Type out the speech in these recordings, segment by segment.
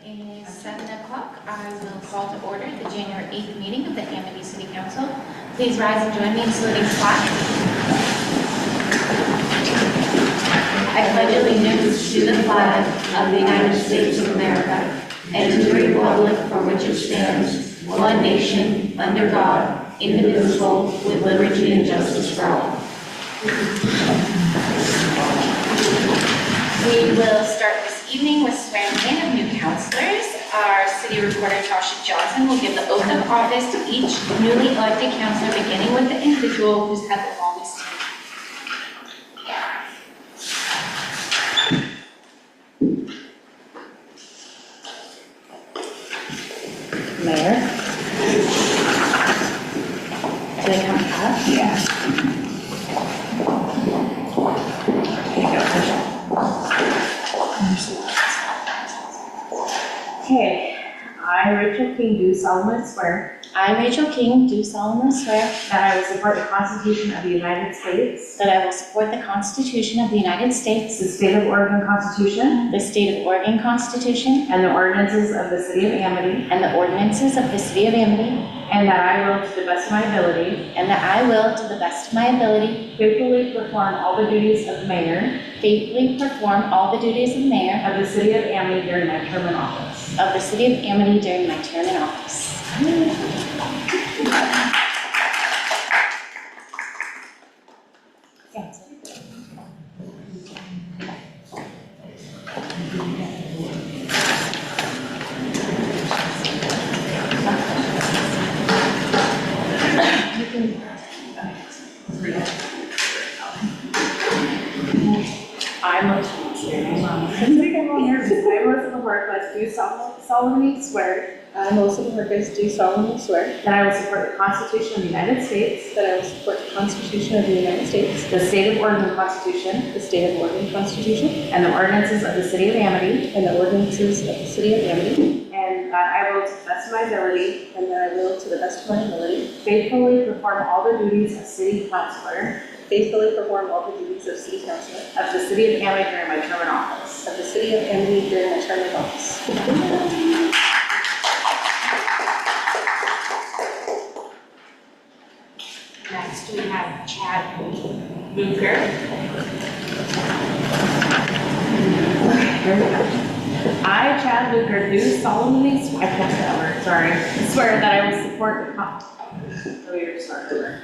is 7 o'clock. I will call to order the January 8th meeting of the Amity City Council. Please rise and join me in saluting the flag. I pledge allegiance to the flag of the United States of America and to the republic for which it stands, one nation, under God, indivisible, with liberty and justice for all. We will start this evening with swearing in of new councilors. Our City Recorder Tasha Johnson will give the oath of office to each newly elected councilor, beginning with the individual who's had the longest tenure. Mayor, do they come up? Yeah. Okay, I, Rachel King, do solemnly swear I, Rachel King, do solemnly swear that I will support the Constitution of the United States, that I will support the Constitution of the United States, the State of Oregon Constitution, the State of Oregon Constitution, and the ordinances of the City of Amity, and the ordinances of the City of Amity, and that I will, to the best of my ability, and that I will, to the best of my ability, faithfully perform all the duties of mayor faithfully perform all the duties of mayor of the City of Amity during my term in office. of the City of Amity during my term in office. I'm Melissa Bojorquez, do solemnly swear I, Melissa Bojorquez, do solemnly swear that I will support the Constitution of the United States, that I will support the Constitution of the United States, the State of Oregon Constitution, the State of Oregon Constitution, and the ordinances of the City of Amity, and the ordinances of the City of Amity, and that I will, to the best of my ability, and that I will, to the best of my ability, faithfully perform all the duties of City Councilor faithfully perform all the duties of City Councilor of the City of Amity during my term in office. of the City of Amity during my term of office. Next, we have Chad Luker. I, Chad Luker, do solemnly swear, I can't say that word, sorry, swear that I will support the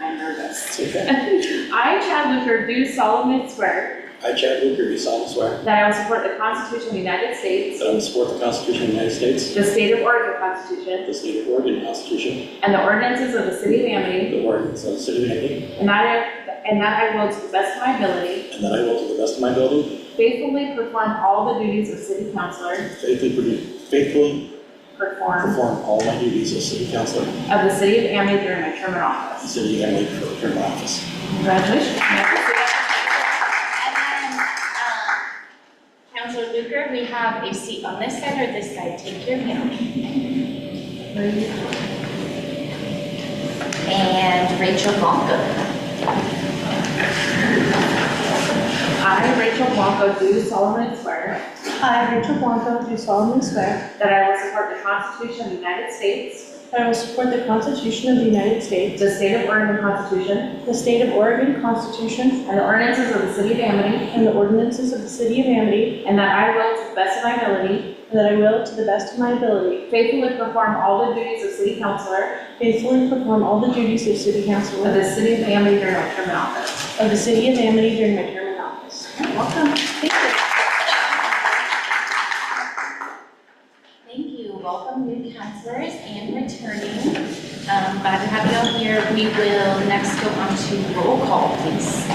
I'm nervous. I, Chad Luker, do solemnly swear I, Chad Luker, do solemnly swear that I will support the Constitution of the United States, that I will support the Constitution of the United States, the State of Oregon Constitution, the State of Oregon Constitution, and the ordinances of the City of Amity, the ordinance of the City of Amity, and that I will, to the best of my ability, and that I will, to the best of my ability, faithfully perform all the duties of City Councilor, faithfully perform perform all my duties as City Councilor of the City of Amity during my term in of the office. City of Amity for the term of office. Congratulations. Councilor Luker, we have a seat on this side or this side. Take your pick. And Rachel Blanco. I, Rachel Blanco, do solemnly swear I, Rachel Blanco, do solemnly swear that I will support the Constitution of the United States, that I will support the Constitution of the United States, the State of Oregon Constitution, the State of Oregon Constitution, and the ordinances of the City of Amity, and the ordinances of the City of Amity, and that I will, to the best of my ability, and that I will, to the best of my ability, faithfully perform all the duties of City Councilor faithfully perform all the duties of City of Councilor the City of Amity during my term in office. of the City of Amity during my term in office. Welcome. Thank you. Thank you. Welcome new councilors and returning. Glad to have you all here. We will next go on to roll call, please.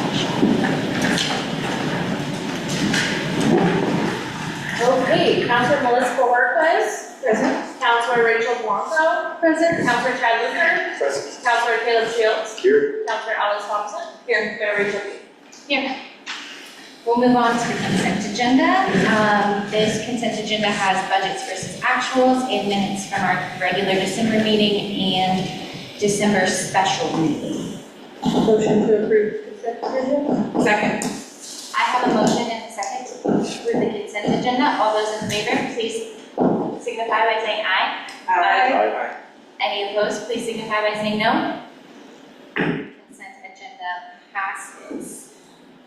Okay, Councilor Melissa Bojorquez. Present. Councilor Rachel Blanco. Present. Councilor Chad Luker. Present. Councilor Caleb Shields. Here. Councilor Alice Thompson. Here. Mayor Rachel King. Here. We'll move on to the consent agenda. This consent agenda has budgets versus actuals and minutes from our regular December meeting and December special meeting. Motion to approve consent agenda? Second. I have a motion and a second to approve the consent agenda. All those in favor, please signify by saying aye. Aye. Any opposed, please signify by saying no. Consent agenda passes.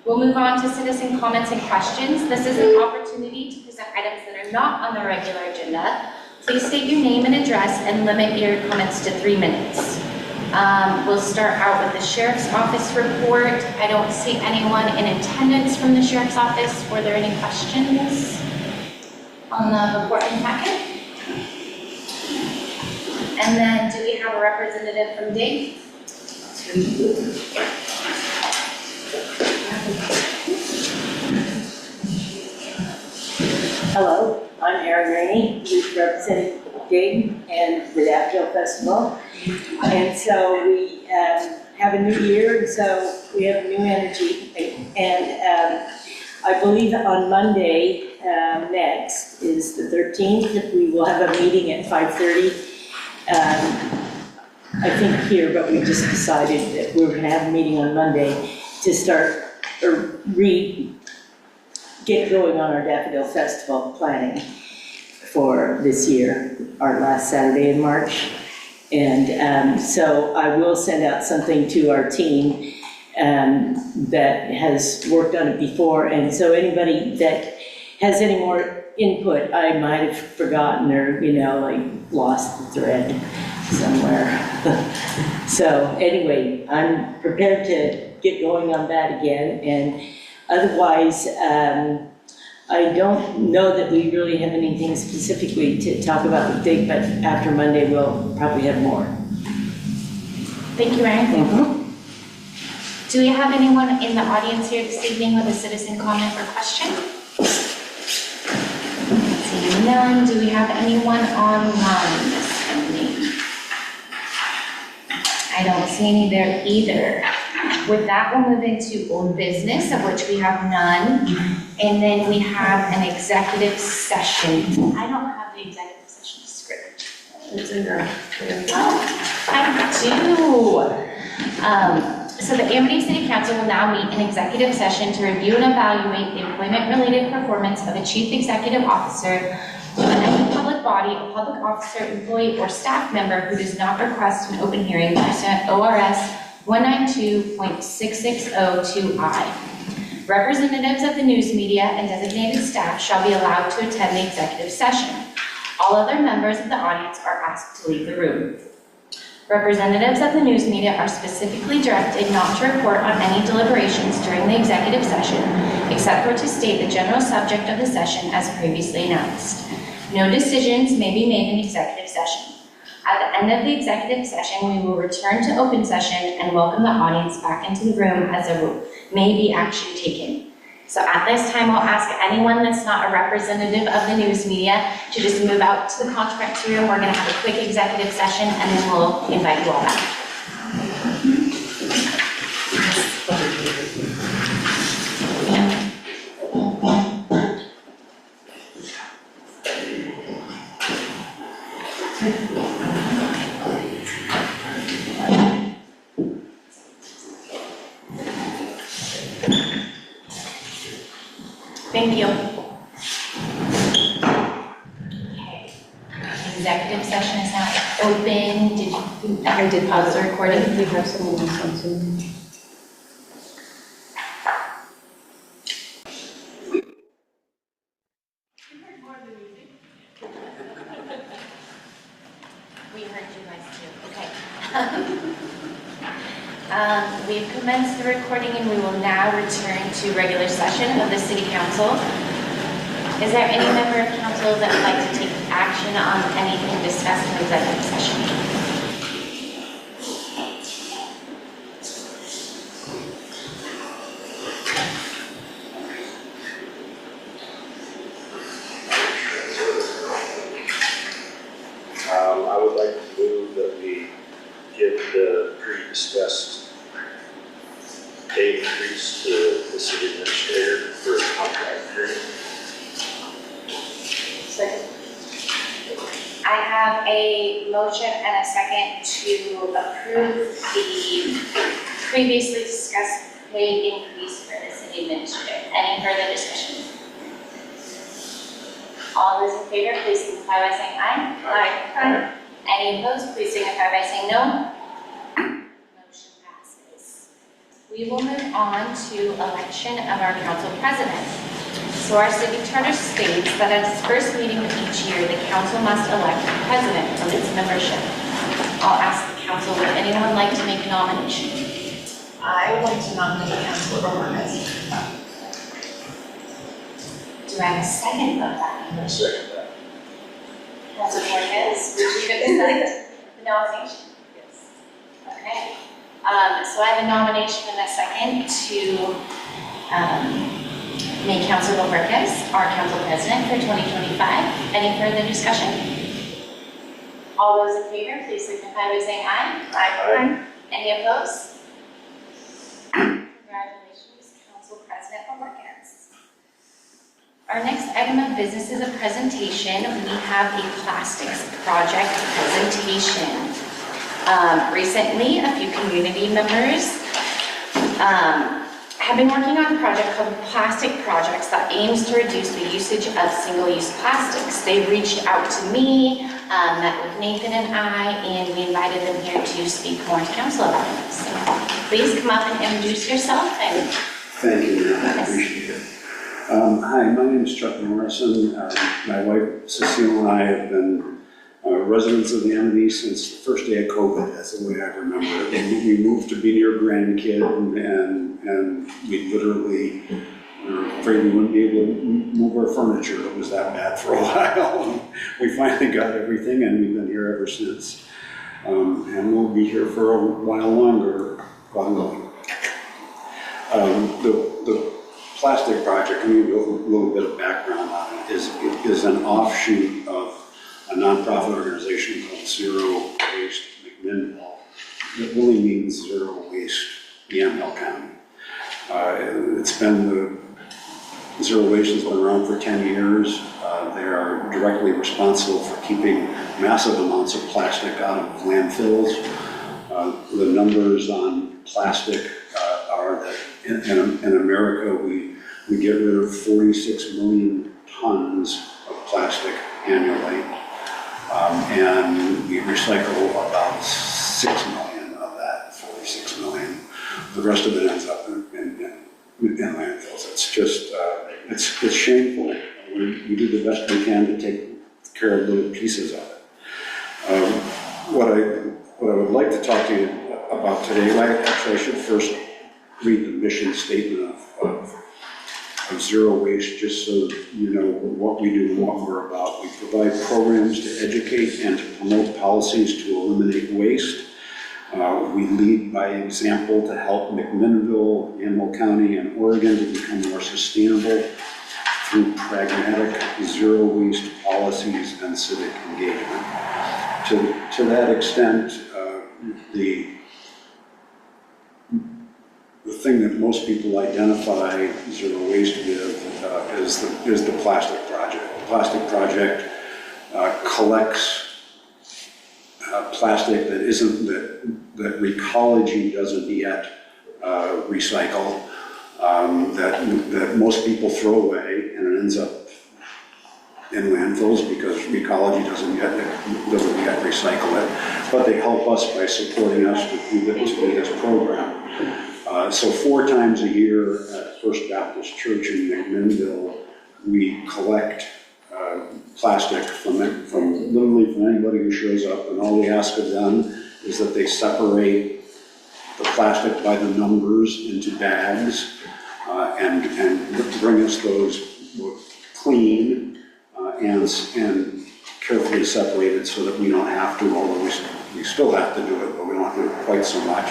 We'll move on to citizen comments and questions. This is an opportunity to present items that are not on the regular agenda. Please state your name and address and limit your comments to 3 minutes. We'll start out with the Sheriff's Office report. I don't see anyone in attendance from the Sheriff's Office. Were there any questions on the reporting packet? And then do we have a representative from DIG? Hello, I'm Erin Rainey, representing DIG and the Daffodil Festival. And so we have a new year, and so we have new energy. And I believe on Monday next is the 13th, we will have a meeting at 5:30. I think here, but we just decided that we were going to have a meeting on Monday to start or get going on our Daffodil Festival planning for this year, our last Saturday in March. And so I will send out something to our team that has worked on it before. And so anybody that has any more input, I might have forgotten or, like lost the thread somewhere. So anyway, I'm prepared to get going on that again. And otherwise, I don't know that we really have anything specifically to talk about with DIG, but after Monday, we'll probably have more. Thank you, Erin. Do we have anyone in the audience here this evening with a citizen comment or question? Seeing none, do we have anyone online this evening? I don't see any there either. With that, we'll move into old business, of which we have none. And then we have an executive session. I don't have the executive session script. It's in there. I do. So the Amity City Council will now meet in executive session to review and evaluate the employment-related performance of a chief executive officer of any public body, a public officer, employee, or staff member who does not request an open hearing pursuant ORS 192.6602I. Representatives of the news media and designated staff shall be allowed to attend the executive session. All other members of the audience are asked to leave the room. Representatives of the news media are specifically directed not to report on any deliberations during the executive session, except for to state the general subject of the session as previously announced. No decisions may be made in executive session. At the end of the executive session, we will return to open session and welcome the audience back into the room as there may be action taken. So at this time, I'll ask anyone that's not a representative of the news media to just move out to the conference room. We're going to have a quick executive session and then we'll invite you all back. Thank you. Okay. Executive session is now open. I did pause the recording. We have someone else on Zoom. We heard you guys too. Okay. We've commenced the recording and we will now return to regular session of the City Council. Is there any member of council that would like to take action on anything discussed in executive session? I would like to move that we give the pre-discussed pay increase to the city administrator for a contract period. Second. I have a motion and a second to approve the previously discussed pay increase for the city administrator. Any further discussion? All those in favor, please signify by saying aye. Aye. Any opposed, please signify by saying no. Motion passes. We will move on to election of our council president. So our city charter states that at its first meeting of each year, the council must elect a president from its membership. I'll ask the council, would anyone like to make a nomination? I would like to nominate Councilor Bojorquez. Do I have a second of that? I second that. Councilor Bojorquez, would you accept the nomination? Yes. Okay. So I have a nomination and a second to make Councilor Bojorquez our council president for 2025. Any further discussion? All those in favor, please signify by saying aye. Aye. Any opposed? Congratulations, Council President Bojorquez. Our next item of business is a presentation. We have a plastics project presentation. Recently, a few community members have been working on a project called Plastic Projects that aims to reduce the usage of single-use plastics. They reached out to me, met with Nathan and I, and we invited them here to speak more to council about this. So please come up and introduce yourself. And Thank you, Mayor. I appreciate it. Hi, my name is Chuck Morrison. My wife Cecile and I have been residents of the Amity since the first day of COVID. That's the way I remember it. We moved to be near grandkid, and we literally were afraid we wouldn't be able to move our furniture. It was that bad for a while. We finally got everything, and we've been here ever since. And we'll be here for a while longer, God willing. The plastic project, let me give a little bit of background on it, is an offshoot of a nonprofit organization called Zero Waste McMinnville. It really means zero waste Yamhill County. Zero Waste has been around for 10 years. They are directly responsible for keeping massive amounts of plastic out of landfills. The numbers on plastic are that in America, we get rid of 46 million tons of plastic annually. And we recycle about 6 million of that 46 million. The rest of it ends up in landfills. It's just, it's shameful. We do the best we can to take care of little pieces of it. What I would like to talk to you about today, I should first read the mission statement of Zero Waste, just so you know what we do and what we're about. We provide programs to educate and to promote policies to eliminate waste. We lead by example to help McMinnville, Yamhill County, and Oregon to become more sustainable through pragmatic zero waste policies and civic engagement. To that extent, the thing that most people identify zero waste with is the plastic project. The plastic project collects plastic that Recology doesn't yet recycle, that most people throw away, and it ends up in landfills because Recology doesn't yet recycle it. But they help us by supporting us to do this program. So 4 times a year at First Baptist Church in McMinnville, we collect plastic from anybody who shows up, and all we ask of them is that they separate the plastic by the numbers into bags and bring us those clean and carefully separated so that we don't have to, although we still have to do it, but we don't have to do it quite so much.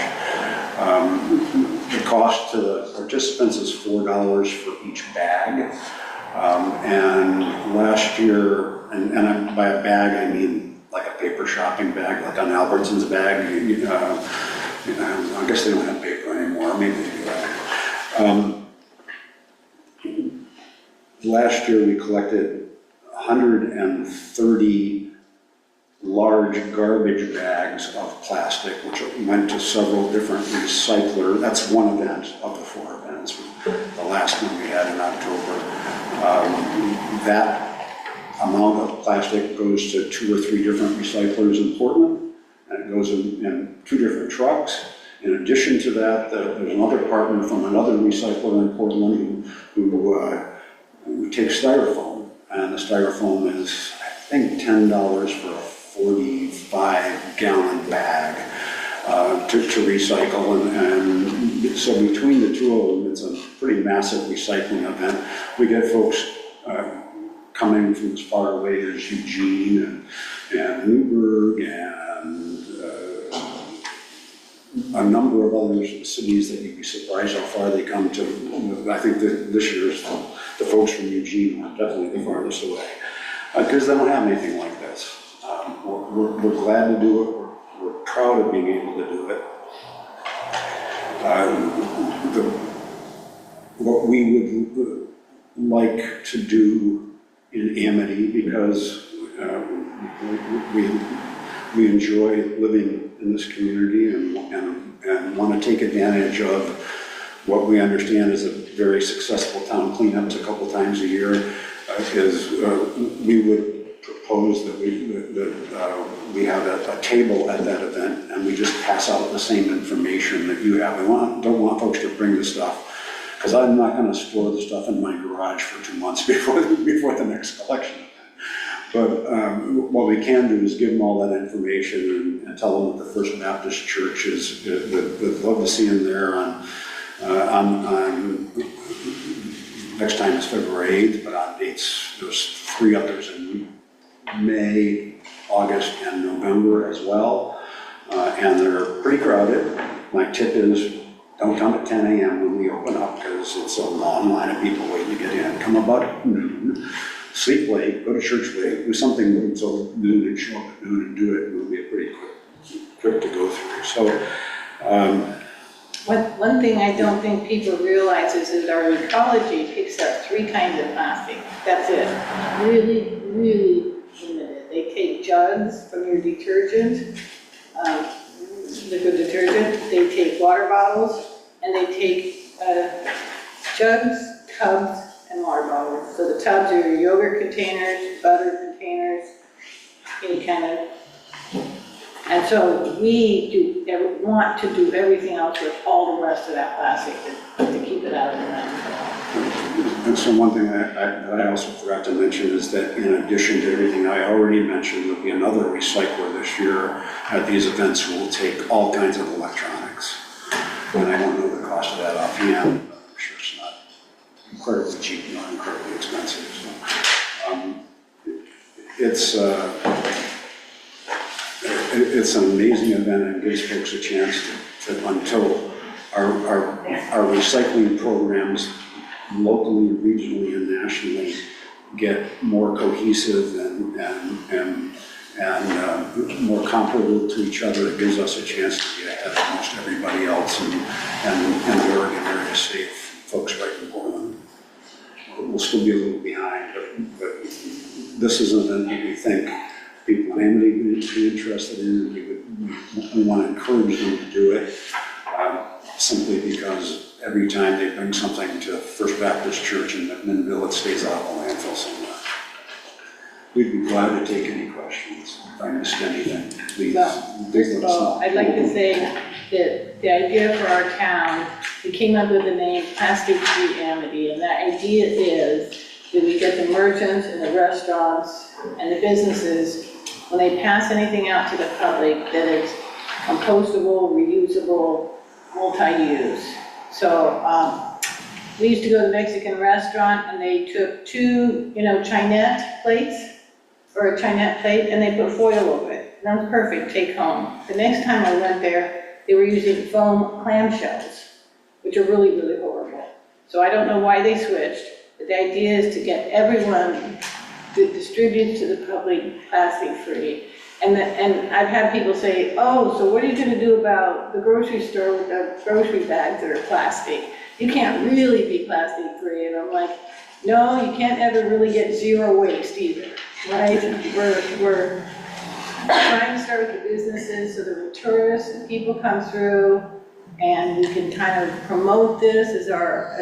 The cost to the participants is $4 for each bag. And last year, and by a bag I mean like a paper shopping bag, like an Albertsons bag. I guess they don't have paper anymore, maybe they do. Last year we collected 130 large garbage bags of plastic, which went to several different recyclers. That's one event of the 4 events. The last one we had in October. That amount of plastic goes to 2 or 3 different recyclers in Portland, and it goes in 2 different trucks. In addition to that, there's another partner from another recycler in Portland who takes styrofoam, and the styrofoam is, I think, $10 for a 45-gallon bag to recycle, and so between the two of them, it's a pretty massive recycling event. We get folks coming from as far away as Eugene and Newburgh and a number of other cities that you'd be surprised how far they come to. I think that this year's the folks from Eugene are definitely the farthest away, because they don't have anything like this. We're glad to do it. We're proud of being able to do it. What we would like to do in Amity, because we enjoy living in this community and want to take advantage of what we understand is a very successful town cleanups a couple times a year, is we would propose that we have a table at that event, and we just pass out the same information that you have. Don't want folks to bring the stuff, because I'm not going to store the stuff in my garage for 2 months before the next collection event. But what we can do is give them all that information and tell them that the First Baptist Church would love to see them there on next time is February 8th, but on dates, there's 3 others in May, August, and November as well. And they're pretty crowded. My tip is, don't come at 10 a.m. when we open up, because it's a long line of people waiting to get in. Come about noon, sleep late, go to church late, do something until noon and show up at noon and do it, and it'll be a pretty quick to go through. So, One thing I don't think people realize is that our ecology picks up 3 kinds of plastic. That's it. Really, really limited. They take jugs from your detergent, liquid detergent. They take water bottles, and they take jugs, tubs, and water bottles. So the tubs are your yogurt containers, butter containers, any kind of. And so we want to do everything else with all the rest of that plastic to keep it out of the landfill. and so one thing that I also forgot to mention is that in addition to everything I already mentioned, there'll be another recycler this year at these events who will take all kinds of electronics. And I don't know the cost of that offhand, but I'm sure it's not incredibly cheap, not incredibly expensive. So it's an amazing event and gives folks a chance to until our recycling programs locally, regionally, and nationally get more cohesive and more comparable to each other. It gives us a chance to get ahead of most everybody else and the Oregon area safe folks right in Portland. We'll still be a little behind, but this is an event that we think people in Amity would be interested in. We want to encourage them to do it, simply because every time they bring something to First Baptist Church in McMinnville, it stays out of the landfill somewhere. We'd be glad to take any questions. If I missed anything, please. Well, first of all, I'd like to say that the idea for our town, we came up with the name Plastic Free Amity, and that idea is that we get the merchants and the restaurants and the businesses, when they pass anything out to the public, that it's compostable, reusable, multi-use. So we used to go to the Mexican restaurant, and they took 2, Chinette plates, or a Chinette plate, and they put foil over it. That was perfect, take home. The next time I went there, they were using foam clamshells, which are really, really horrible. So I don't know why they switched, but the idea is to get everyone to distribute to the public plastic free. And I've had people say, oh, so what are you going to do about the grocery store with the grocery bags that are plastic? You can't really be plastic free. And I'm like, no, you can't ever really get zero waste either, right? We're trying to start with the businesses so that when tourists and people come through, and we can kind of promote this as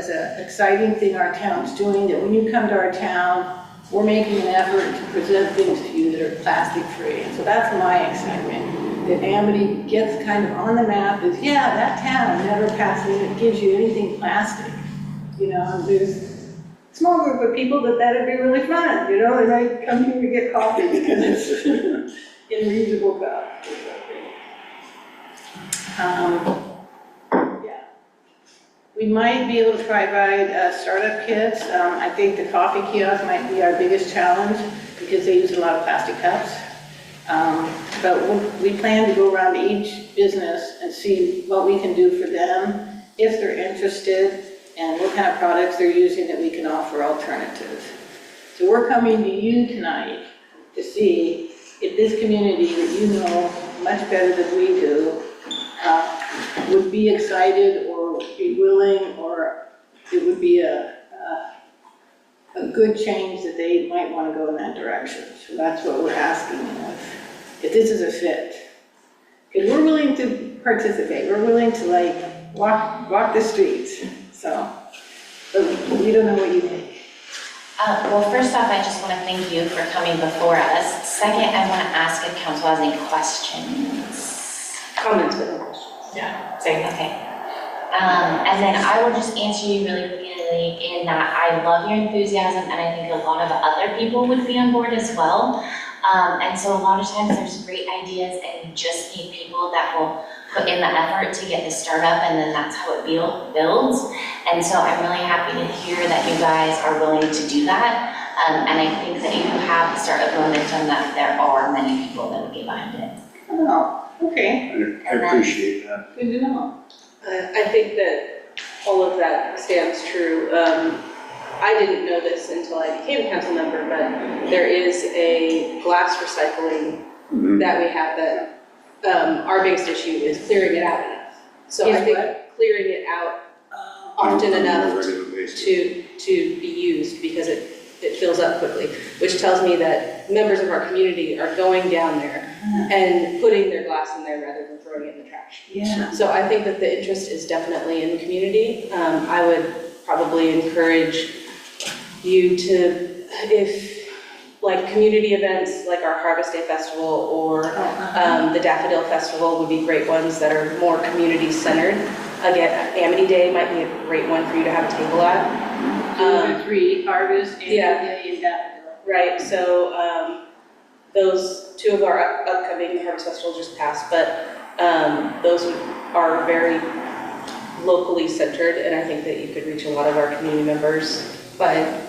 an exciting thing our town's doing, that when you come to our town, we're making an effort to present things to you that are plastic-free. And so that's my excitement, that Amity gets kind of on the map, is, yeah, that town never passes, it gives you anything plastic. You know, and there's a small group of people that'd be really fun, you know, they might come here to get coffee because it's in reusable cups. Yeah. We might be able to provide startup kits. I think the coffee kiosk might be our biggest challenge because they use a lot of plastic cups. But we plan to go around to each business and see what we can do for them, if they're interested, and what kind of products they're using that we can offer alternatives. So we're coming to you tonight to see if this community that you know much better than we do would be excited or be willing, or it would be a good change that they might want to go in that direction. So that's what we're asking if this is a fit. Because we're willing to participate, we're willing to like walk the streets, so, but we don't know what you think. Well, first off, I just want to thank you for coming before us. Second, I want to ask if council has any questions. Comments, but no questions. Yeah. Same, okay. And then I will just answer you really quickly in that I love your enthusiasm, and I think a lot of other people would be on board as well. And so a lot of times there's great ideas and you just need people that will put in the effort to get this startup, and then that's how it builds. And so I'm really happy to hear that you guys are willing to do that. And I think that you have the startup momentum, that there are many people that would get behind it. Oh, okay, I appreciate that. good to know. I think that all of that stands true. I didn't know this until I became a council member, but there is a glass recycling that we have that our biggest issue is clearing it out enough. So I think clearing it out often On a enough regular basis. to be used, because it fills up quickly, which tells me that members of our community are going down there and putting their glass in there rather than throwing it in the trash. Yeah. So I think that the interest is definitely in the community. I would probably encourage you to, if like community events like our Harvest Day Festival or the Daffodil Festival would be great ones that are more community centered. Again, Amity Day might be a great one for you to have a table at. 2 or 3, Harvest, and Yeah. and Daffodil. Right, so those 2 of our upcoming Harvest Festival just passed, but those are very locally centered, and I think that you could reach a lot of our community members by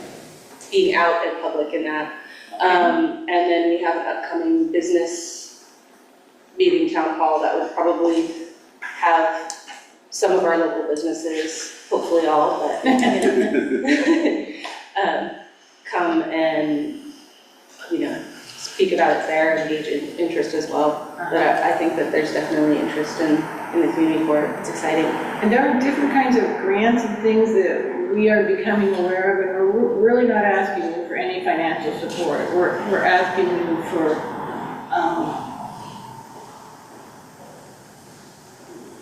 being out in public in that. And then we have an upcoming business meeting town hall that would probably have some of our local businesses, hopefully all, but come and, speak about it there and gauge interest as well. But I think that there's definitely interest in the community for it. It's exciting. And there are different kinds of grants and things that we are becoming aware of, and we're really not asking you for any financial support. We're asking you for,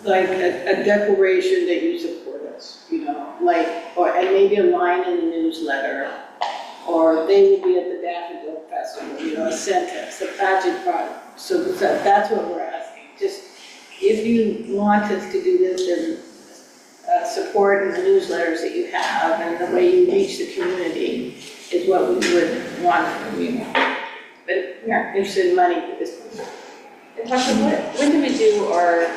like a declaration that you support us, and maybe a line in the newsletter, or they will be at the Daffodil Festival, a sentence, a pageant product. So that's what we're asking. Just, if you want us to do this, then support in the newsletters that you have and the way you reach the community is what we would want from you. But we aren't interested in money for this one. And Tasha, when do we do our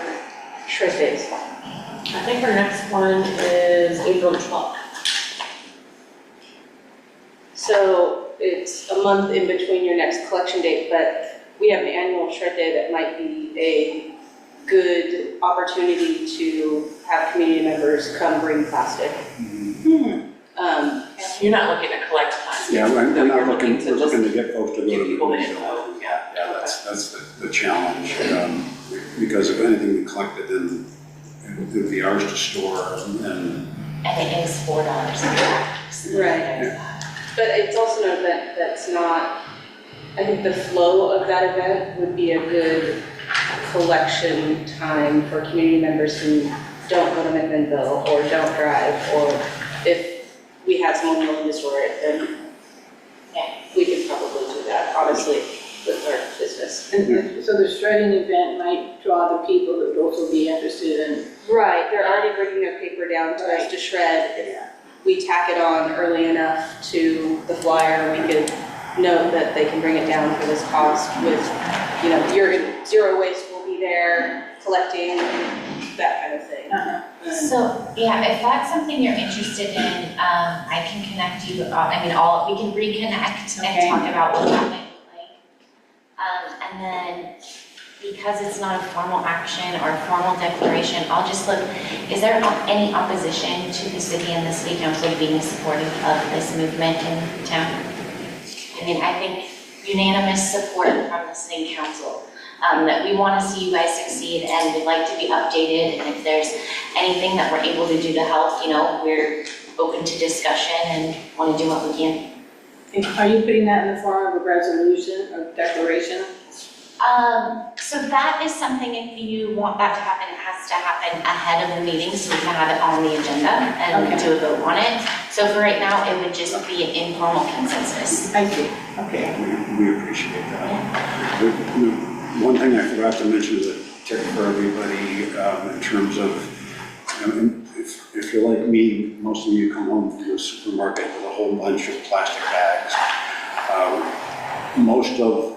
shred days? I think our next one is April 12th. So it's a month in between your next collection date, but we have an annual shred day that might be a good opportunity to have community members come bring plastic. You're not looking to collect plastic. Yeah, we're No, not you're looking, to we're just looking to get folks to go to give the people the movie. info, yeah. Yeah, that's the challenge, because if anything we collected, then it would be ours to store, and And it is $4 in Right. But it's also an event that's not, I think the flow of that event would be a good collection time for community members who don't go to McMinnville or don't drive, or if we have someone willing to store it, then Yeah. honestly, with our business. And so the shredding event might draw the people that would also be interested in. Right, they're already bringing their paper down to us to shred. If we tack it on early enough to the flyer, we could note that they can bring it down for this cost with, you know, zero waste will be there collecting, that kind of thing. So, yeah, if that's something you're interested in, I can connect you, we can reconnect and talk about what that might look like. And then, because it's not a formal action or a formal declaration, I'll just look, is there any opposition to the city and the city council being supportive of this movement in town? I mean, I think unanimous support from the city council. That we want to see you guys succeed and we'd like to be updated, and if there's anything that we're able to do to help, you know, we're open to discussion and want to do what we can. And are you putting that in the form of a resolution or declaration? So that is something, if you want that to happen, it has to happen ahead of the meeting so we can have it on the agenda and do a vote on it. So for right now, it would just be an informal consensus. I see, okay. We appreciate that. One thing I forgot to mention is a tip for everybody in terms of, if you're like me, most of you come home from the supermarket with a whole bunch of plastic bags. Most of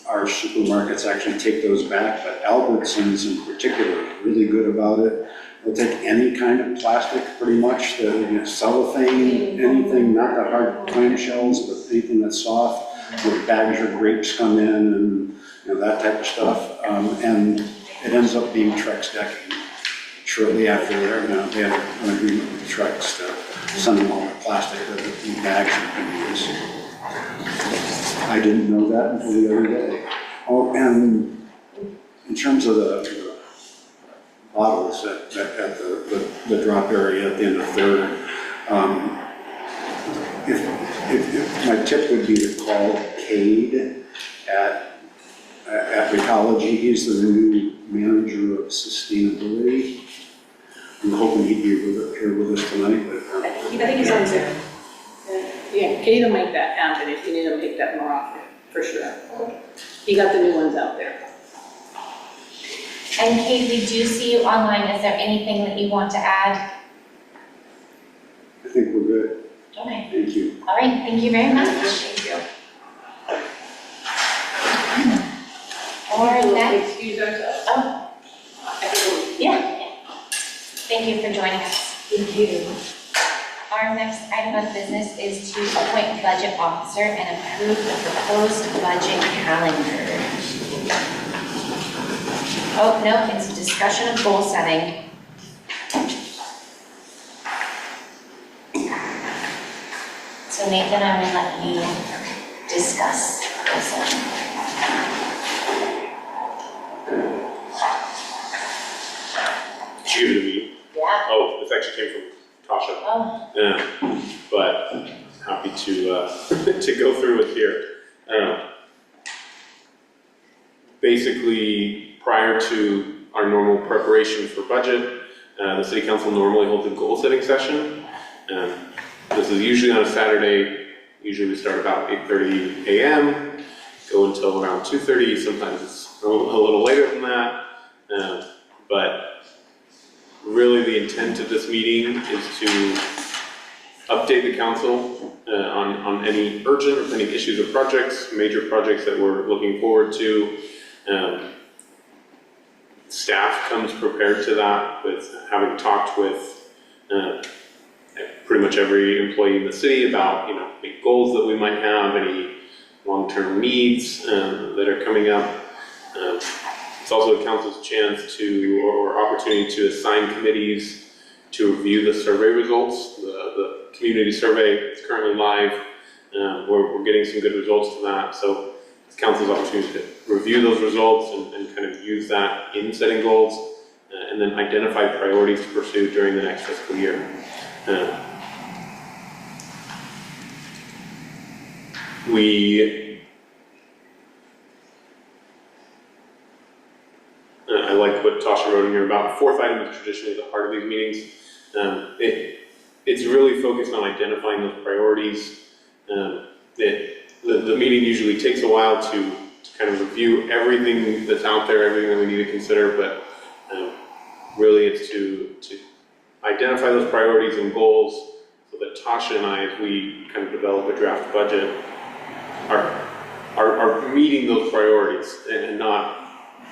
our supermarkets actually take those back, but Albertsons in particular is really good about it. They'll take any kind of plastic pretty much, cellophane, anything, not the hard clamshells, but anything that's soft, where bags or grapes come in and that type of stuff. And it ends up being Trex decking. Shortly after they have an agreement with Trex to send them all the plastic that the bags have been used. I didn't know that until the other day. Oh, and in terms of the bottles at the drop area at the end of Third, if my tip would be to call Cade at Recology. He's the new manager of sustainability. I'm hoping he'd be here with us tonight. But, I think he's on Zoom. Yeah, Kate will make that happen if you need to make that more often, for sure. You got the new ones out there. And Kate, we do see you online. Is there anything that you want to add? I think we're good. Okay. Thank you. All right, thank you very much. Thank you. Or next, Excuse ourselves. oh, yeah. Thank you for joining us. Thank you. Our next item of business is to appoint budget officer and approve the proposed budget calendar. Oh, no, it's discussion of goal setting. So Nathan, I'm gonna let you discuss goal setting. Did you give it to me? Yeah. Oh, this actually came from Tasha. Oh, Yeah, but happy to to go through it here. Basically, prior to our normal preparation for budget, the city council normally holds a goal setting session. This is usually on a Saturday. Usually we start about 8:30 a.m., go until around 2:30. Sometimes it's a little later than that. But really the intent of this meeting is to update the council on any urgent or pending issues or projects, major projects that we're looking forward to. Staff comes prepared to that with having talked with pretty much every employee in the city about, any goals that we might have, any long-term needs that are coming up. It's also the council's chance or opportunity to assign committees to review the survey results. The community survey is currently live. We're getting some good results to that. So it's council's opportunity to review those results and kind of use that in setting goals and then identify priorities to pursue during the next fiscal year. I like what Tasha wrote in here about the fourth item is traditionally the heart of these meetings. It's really focused on identifying those priorities. the meeting usually takes a while to kind of review everything that's out there, everything that we need to consider, but really it's to identify those priorities and goals so that Tasha and I, as we kind of develop a draft budget, are meeting those priorities and not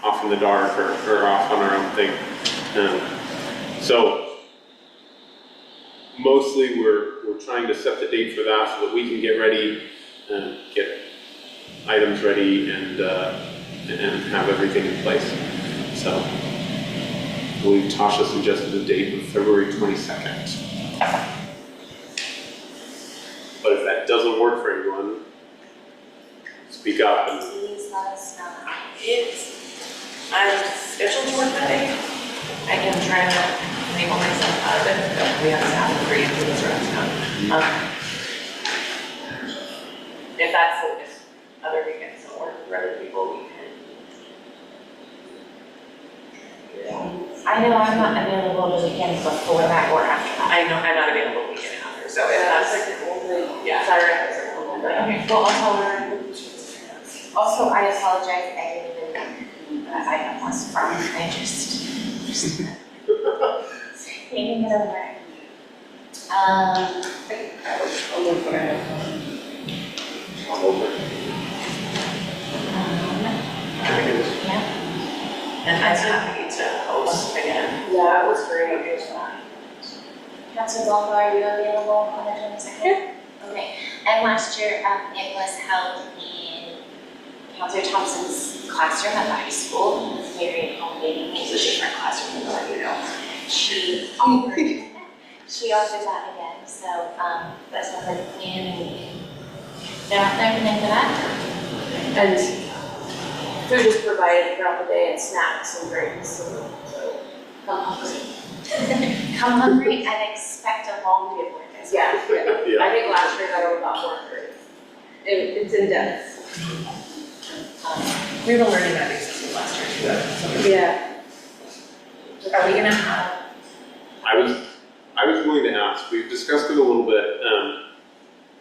off in the dark or off on our own thing. So mostly we're trying to set the date for that so that we can get ready and get items ready and have everything in place. So I believe Tasha suggested a date of February 22nd. But if that doesn't work for anyone, speak up. And Please let us know. I'm scheduled to work that day. I am trying to make myself out of it, but we have to have a breathe for this rest now. If that's if other weekends don't work for other people, we can. I know I'm not available the weekends before that or after that. I know I'm not available weekend after, so if that's like the only, Saturday is like the only. Okay, well, I'll tell her. Also, I apologize, I didn't even know that I got lost from, I just thinking it over. I'll look what I have. I'm open. Yeah. And I'm happy to host again. Yeah, it was great. Councilor Blanco, are you available on the 22nd? Okay, and last year, it was held in Councilor Thompson's classroom at the high school. It was very accommodating, it was a different classroom than what you know. She offered that again, so that's what we're planning. They're out there and for that. And food is provided throughout the day and snacks and drinks, so come hungry. Come hungry and expect a long day of work. Yeah, Yeah. I think last year got over about 4:30. It's in depth. We had a learning that system last year too. Yeah. Are we gonna have? I was going to ask, we've discussed it a little bit,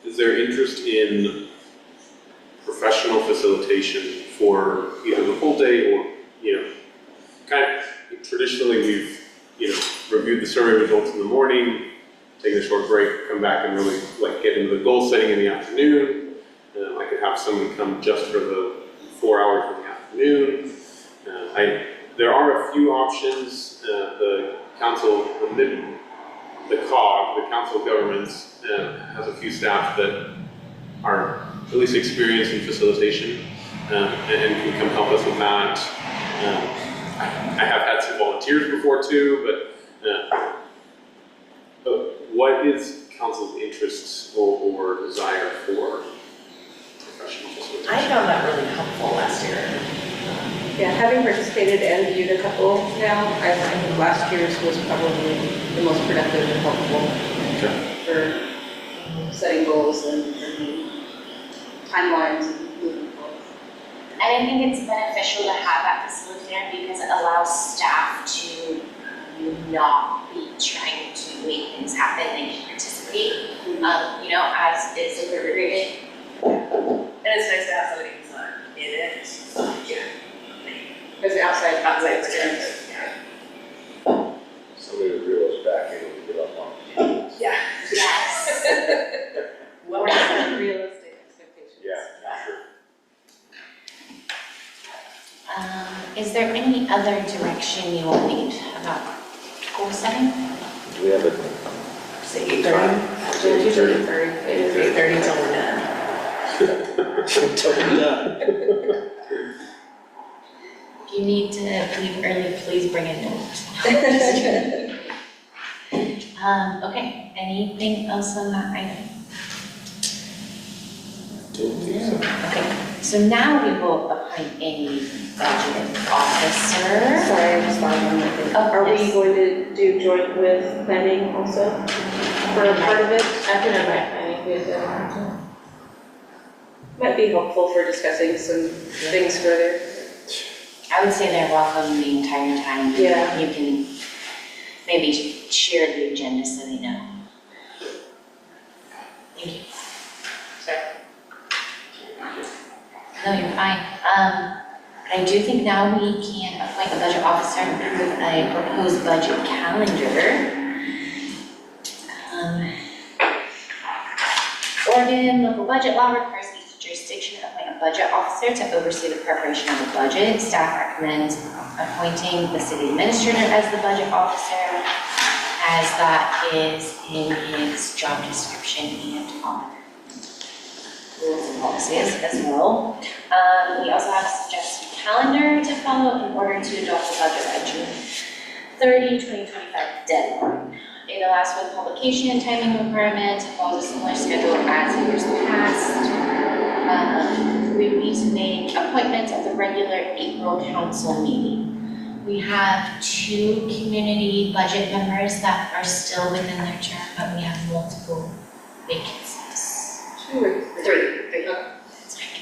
is there interest in professional facilitation for either the whole day or, kind of traditionally we've, reviewed the survey results in the morning, taken a short break, come back and really get into the goal setting in the afternoon. I could have someone come just for the 4 hours in the afternoon. There are a few options. The council, the COG, the Council of Governments, has a few staff that are at least experienced in facilitation and can come help us with that. I have had some volunteers before too, but what is council's interests or desire for professional facilitation? I found that really helpful last year. Yeah, having participated and viewed a couple now, I think last year's was probably the most productive and helpful for setting goals and timelines and moving forward. And I think it's beneficial to have that facilitator because it allows staff to not be trying to make things happen, they can participate, as is appropriate. And it's nice to have somebody who's not in it. Because outside experience. Yeah. Somebody would reel us back in and get up on. Yeah. Yes. what are some realistic expectations? Yeah, sure. Is there any other direction you will need about goal setting? Do we have a Say 8:30. Usually 8:30. 8:30 till we're done. If you need to leave early, please bring a note. Okay, anything else on that item? Don't think so. Okay, so now we vote behind any budget officer. Sorry, I just thought of one more thing. Oh, Are we yes. going to do joint with planning also for a part of it? I can invite planning with them. Might be helpful for discussing some things further. I would say they're welcome the entire time. Yeah. You can maybe share the agenda so they know. Thank you. No, you're fine. I do think now we can appoint a budget officer and approve a proposed budget calendar. Oregon local budget law requires each jurisdiction to appoint a budget officer to oversee the preparation of the budget. Staff recommends appointing the city administrator as the budget officer, as that is in his job description and on rules and policies as well. We also have a suggested calendar to follow in order to adopt the budget by June 30, 2025 deadline. It allows for the publication and timing requirement, follows a similar schedule as years past. We need to make appointments at the regular April council meeting. We have 2 community budget members that are still within their term, but we have multiple vacancies. 2 or 3? 3. That's right.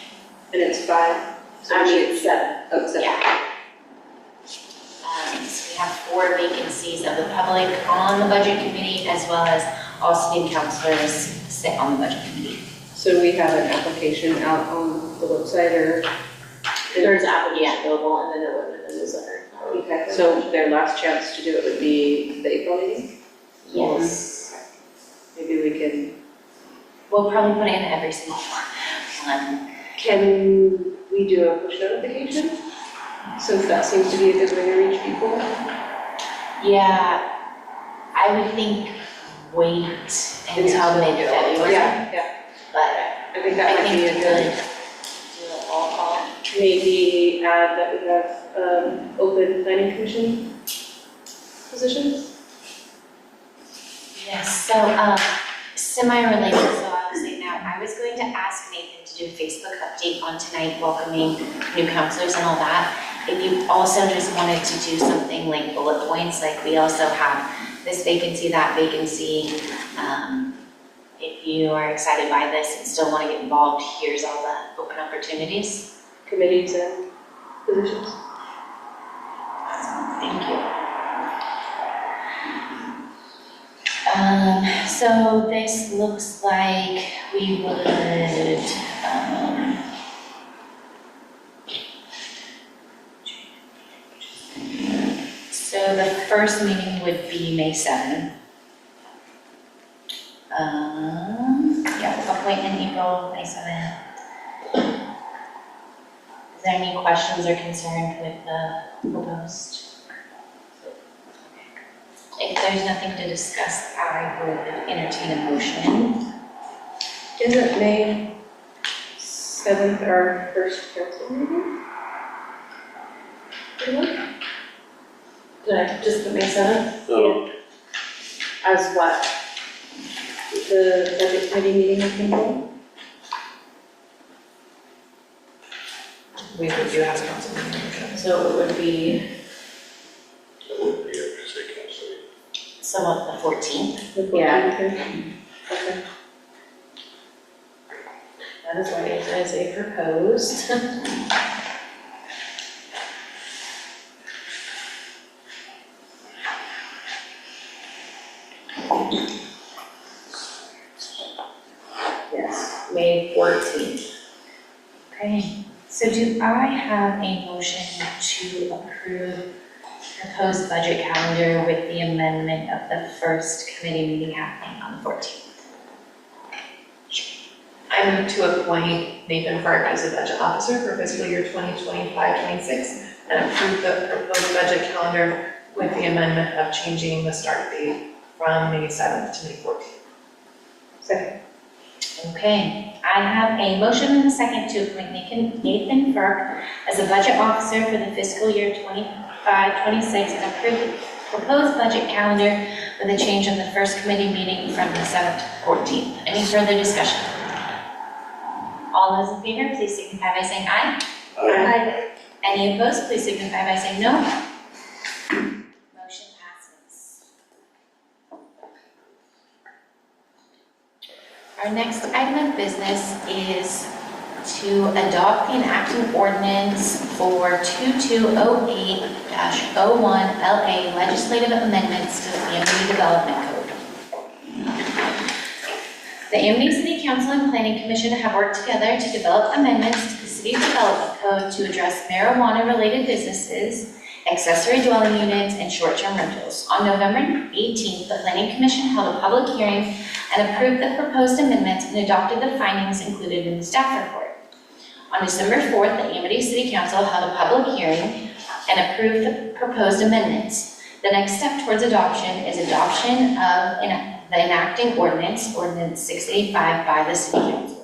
And it's 5? Actually, it's 7. Oh, 7. Yeah. So we have 4 vacancies of the public on the budget committee, as well as all city councilors sit on the budget committee. So we have an application out on the website or? There's an application available and then it went in the newsletter. Okay, so their last chance to do it would be the April meeting? Yes. Maybe we can, We'll probably put in every single one. can we do a push notification? Since that seems to be a good way to reach people? Yeah, I would think wait until mid-February, Yeah, but I think I that might think be we a could good, do an all call. maybe add that we have open planning commission positions? Yes, so, semi-related, so I will say now, I was going to ask Nathan to do a Facebook update on tonight, welcoming new counselors and all that. If you also just wanted to do something like bullet points, like we also have this vacancy, that vacancy. If you are excited by this and still want to get involved, here's all the open opportunities. Committees and positions? Thank you. So this looks like we would, so the first meeting would be May 7th. Yeah, appointment April 27th. Is there any questions or concerns with the proposed? If there's nothing to discuss, I would entertain a motion. Isn't May 7th our first council meeting? Did I just put May 7th? So, As what? The budget committee meeting in April? We do have a council meeting. So it would be, That would be a city council. So what, the 14th? Yeah. Okay. that is why it is a proposed. Yes, May 14th. Okay, so do I have a motion to approve proposed budget calendar with the amendment of the first committee meeting happening on the 14th? I move to appoint Nathan Fark as a budget officer for fiscal year 2025-26 and approve the proposed budget calendar with the amendment of changing the start date from May 7th to May 14th. Second. Okay, I have a motion and a second to appoint Nathan Fark as a budget officer for the fiscal year 25-26 and approve the proposed budget calendar with a change of the first committee meeting from the 7th to 14th. Any further discussion? All those in favor, please signify by saying aye. Aye. Any opposed, please signify by saying no. Motion passes. Our next item of business is to adopt and enact an ordinance for 2208-01 LA legislative amendments to the Amity Development Code. The Amity City Council and Planning Commission have worked together to develop amendments to the City Development Code to address marijuana-related businesses, accessory dwelling units, and short-term rentals. On November 18th, the Planning Commission held a public hearing and approved the proposed amendments and adopted the findings included in the staff report. On December 4th, the Amity City Council held a public hearing and approved the proposed amendments. The next step towards adoption is adoption of the enacting ordinance, Ordinance 685, by the City Council.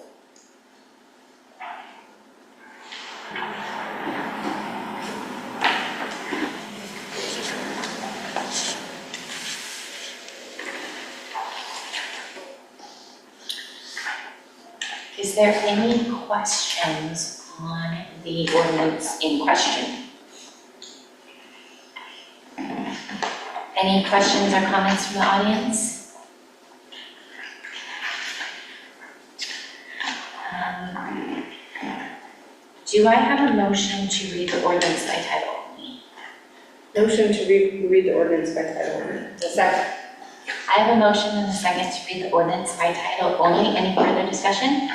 Is there any questions on the ordinance in question? Any questions or comments from the audience? Do I have a motion to read the ordinance by title only? Motion to read the ordinance by title only. A second. I have a motion and a second to read the ordinance by title only. Any further discussion?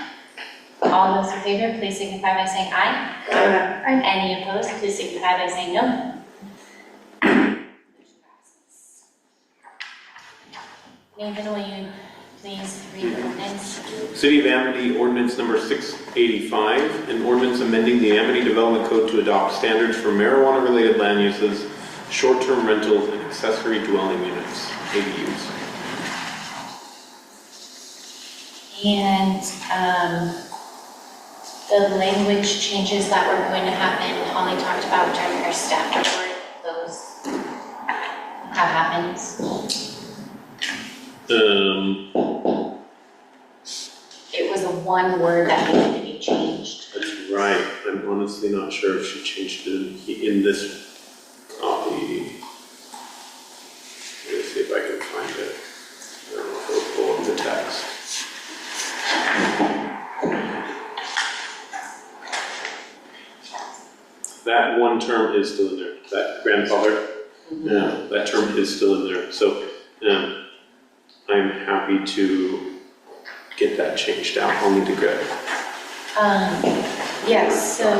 All those in favor, please signify by saying aye. Aye. Any opposed, please signify by saying no. Nathan, will you please read the ordinance? City of Amity Ordinance Number 685, an ordinance amending the Amity Development Code to adopt standards for marijuana-related land uses, short-term rentals, and accessory dwelling units, ADUs. And the language changes that were going to happen, Holly talked about during her staff report, those have happened. It was a one word that needed to be changed. That's right. I'm honestly not sure if she changed it in this copy. Let me see if I can find it. I don't know if it'll pull up the text. That one term is still in there. That grandfather, yeah, that term is still in there. So I'm happy to get that changed out. I'll need to grab it. Yes, so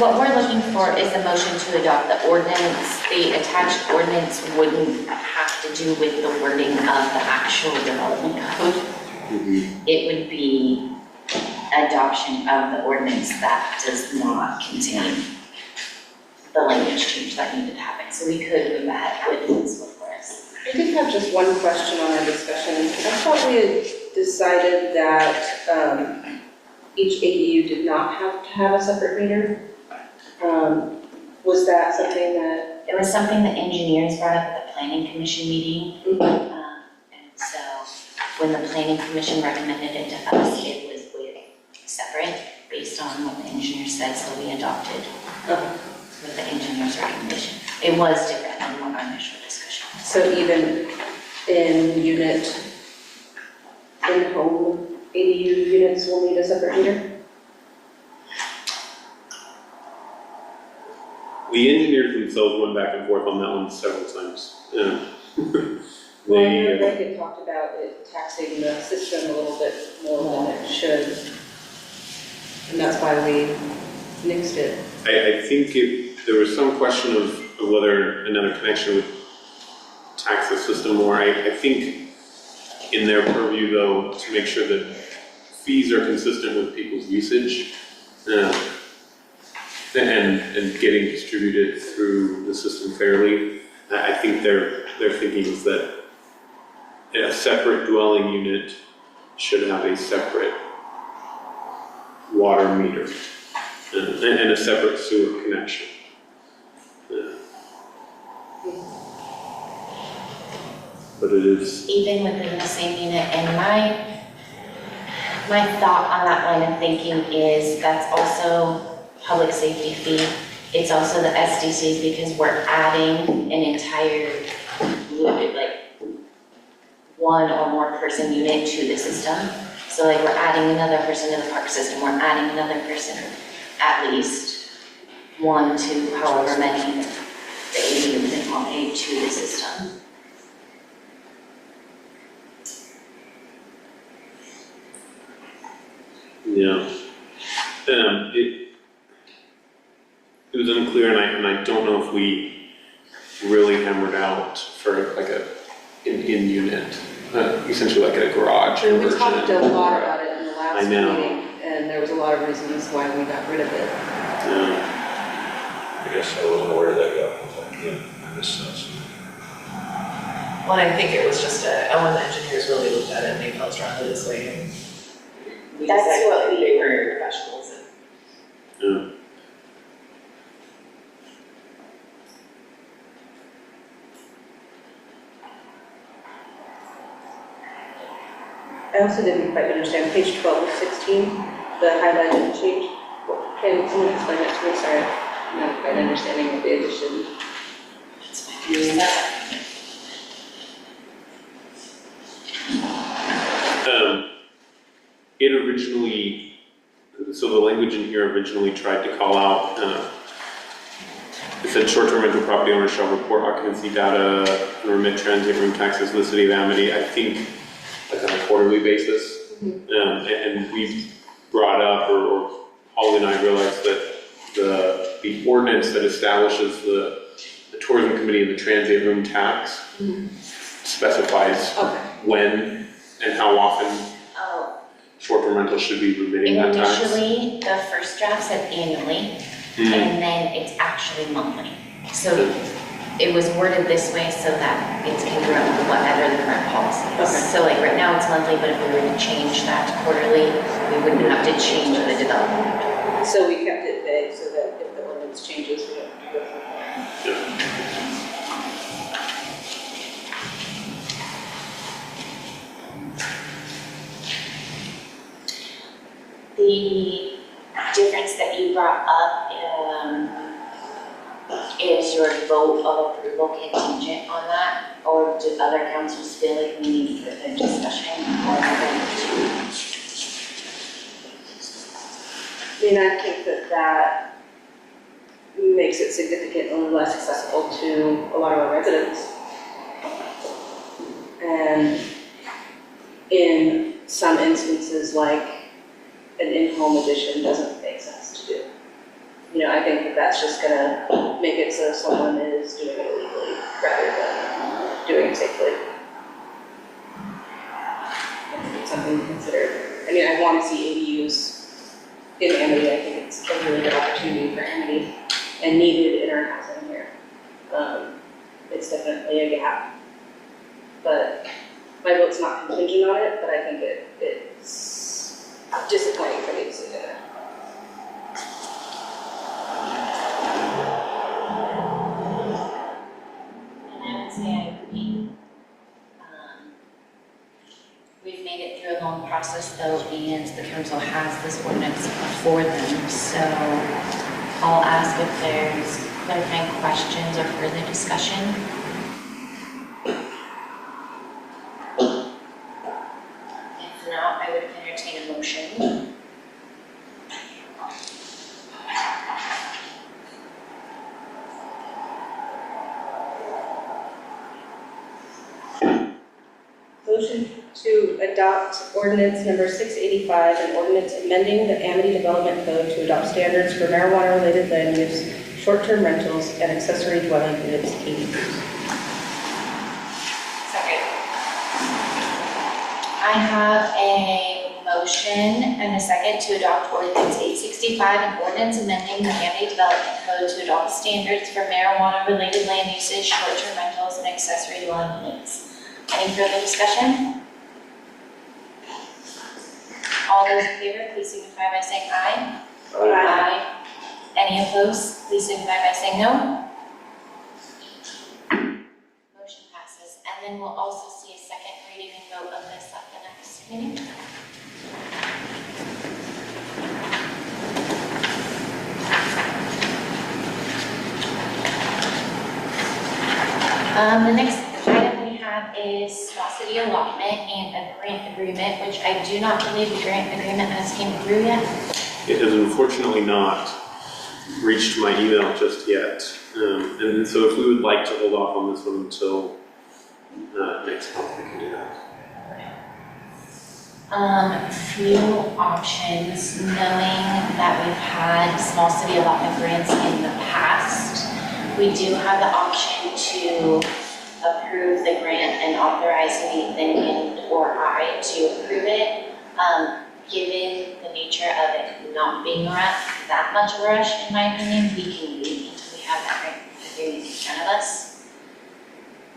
what we're looking for is a motion to adopt the ordinance. The attached ordinance wouldn't have to do with the wording of the actual development code. It would be adoption of the ordinance that does not contain the language change that needed to happen. So we could move ahead with this one for us. I did have just one question on our discussion. I thought we had decided that each ADU did not have to have a separate meter. Was that something that? It was something the engineers brought up at the planning commission meeting. And so when the planning commission recommended it to us, it was with separate based on what the engineer said, so we adopted with the engineer's recommendation. It was different than what our initial discussion was. So even in in-home ADU units will need a separate meter? The engineers themselves went back and forth on that one several times. Well, I know Greg had talked about it taxing the system a little bit more than it should. And that's why we nixed it. I think there was some question of whether another connection would tax the system more. I think in their purview though, to make sure that fees are consistent with people's usage and getting distributed through the system fairly, I think their thinking is that a separate dwelling unit should have a separate water meter and a separate sewer connection. But it is. Even within the same unit, and my thought on that line of thinking is that's also public safety fee. It's also the SDCs because we're adding an entire, like, one or more person unit to the system. So like we're adding another person to the park system, we're adding another person, at least one to however many the ADUs and all aid to the system. Yeah. It was unclear, and I don't know if we really hammered out for like in unit, essentially like a garage We conversion. talked a lot about it in the last I know. meeting, and there was a lot of reasons why we got rid of it. Yeah. I guess I wasn't aware of that yet. I missed that. Well, I think it was just when the engineers really looked at it and they felt strongly this way. And we That's decided what that we they were professionals. Yeah. I also didn't quite understand page 12 of 16, the highlighted change. Can someone explain that to me? Sorry, I'm not quite understanding what the addition. It originally, so the language in here originally tried to call out, it said short-term rental property owners shall report occupancy data and remit transient room taxes to the city of Amity, I think, like on a quarterly basis. And we brought up, or Holly and I realized that the ordinance that establishes the tourism committee and the transient room tax specifies when and how often short-term rentals should be remitting that tax. Initially, the first draft said annually, and then it's actually monthly. So it was worded this way so that it's congruent with whatever the current policy is. Okay. So like right now it's monthly, but if we were to change that to quarterly, we wouldn't have to change the development. So we kept it vague so that if the ordinance changes, we don't have to go through that. Yeah. The difference that you brought up is your vote of approval contingent on that? Or do other councils feel like we need further discussion or I mean, I think that makes it significantly less accessible to a lot of our residents. And in some instances, like an in-home addition doesn't make sense to do. You know, I think that that's just gonna make it so someone is doing it illegally rather than doing it safely. I think it's something to consider. I mean, I want to see ADUs in Amity. I think it's a really good opportunity for Amity and needed in our housing here. It's definitely a gap. But my vote's not contingent on it, but I think it's disappointing for me to see that. And I would say I agree. We've made it through a long process though, and the council has this ordinance before them, so I'll ask if there's clarifying questions or further discussion. If not, I would entertain a motion. Motion to adopt ordinance number 685, an ordinance amending the Amity Development Code to adopt standards for marijuana-related land use, short-term rentals, and accessory dwelling units, ADUs. Second. I have a motion and a second to adopt ordinance 865, an ordinance amending the Amity Development Code to adopt standards for marijuana-related land uses, short-term rentals, and accessory dwelling units. Any further discussion? All those in favor, please signify by saying aye. Aye. Any opposed, please signify by saying no. Motion passes. And then we'll also see a second reading and vote of this at the next meeting. The next item we have is small city allotment and a grant agreement, which I do not believe the grant agreement has came through yet. It has unfortunately not reached my email just yet. And so if we would like to hold off on this one until next month, we can do that. Few options, knowing that we've had small city allotment grants in the past. We do have the option to approve the grant and authorize Nathan and/or I to approve it. Given the nature of it not being that much of a rush, in my opinion, we can wait until we have that grant agreement in front of us.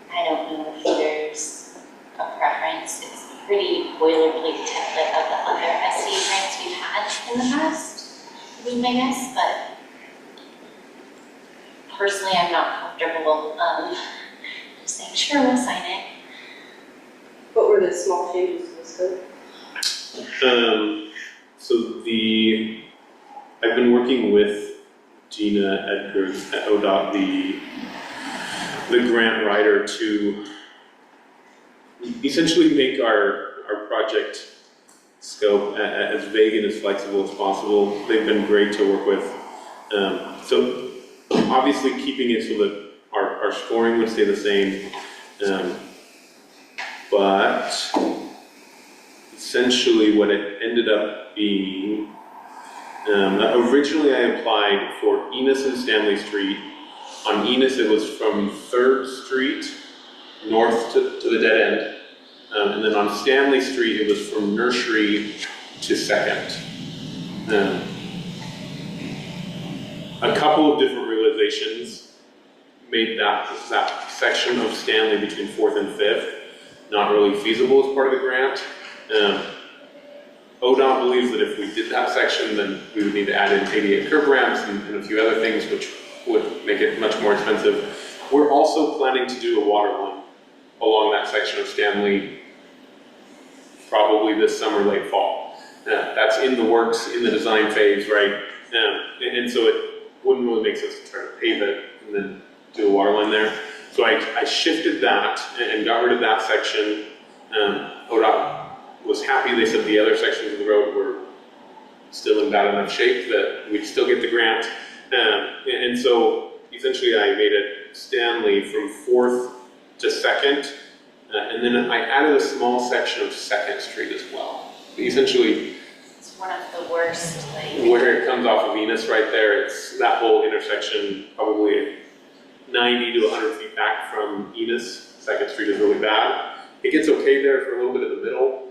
I don't know if there's a preference. It's a pretty boilerplate template of the other SCA grants we've had in the past, would be my guess, but personally, I'm not comfortable just saying, sure, we'll sign it. What were the small changes to the scope? So I've been working with Gina Edgar at ODOT, the grant writer, to essentially make our project scope as vague and as flexible as possible. They've been great to work with. So obviously keeping it so that our scoring would stay the same, but essentially what it ended up being, originally I applied for Enos and Stanley Street. On Enos it was from 3rd Street north to the dead end, and then on Stanley Street it was from Nursery to 2nd. A couple of different realizations made that section of Stanley between 4th and 5th not really feasible as part of the grant. ODOT believes that if we did that section, then we would need to add in ADA curb ramps and a few other things, which would make it much more expensive. We're also planning to do a water line along that section of Stanley, probably this summer, late fall. That's in the works, in the design phase, right? And so it wouldn't really make sense to try to pave it and then do a water line there. So I shifted that and got rid of that section. ODOT was happy. They said the other sections of the road were still in bad enough shape that we'd still get the grant. And so essentially I made it Stanley from 4th to 2nd, and then I added a small section of 2nd Street as well. Essentially, It's one of the worst, where it comes off of Venus right there, it's that whole intersection, probably 90 to 100 feet back from Enos. 2nd Street is really bad. It gets okay there for a little bit in the middle.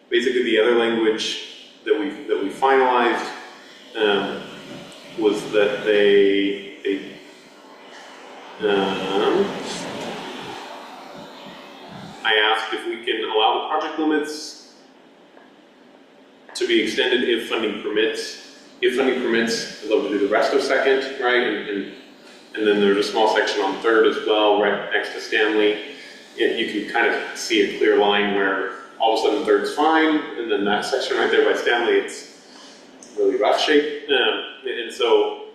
Basically the other language that we finalized was that I asked if we can allow the project limits to be extended if funding permits. If funding permits, I'd love to do the rest of 2nd, right? And then there's a small section on 3rd as well, right next to Stanley. You can kind of see a clear line where all of a sudden 3rd's fine, and then that section right there by Stanley, it's really rough shape. And so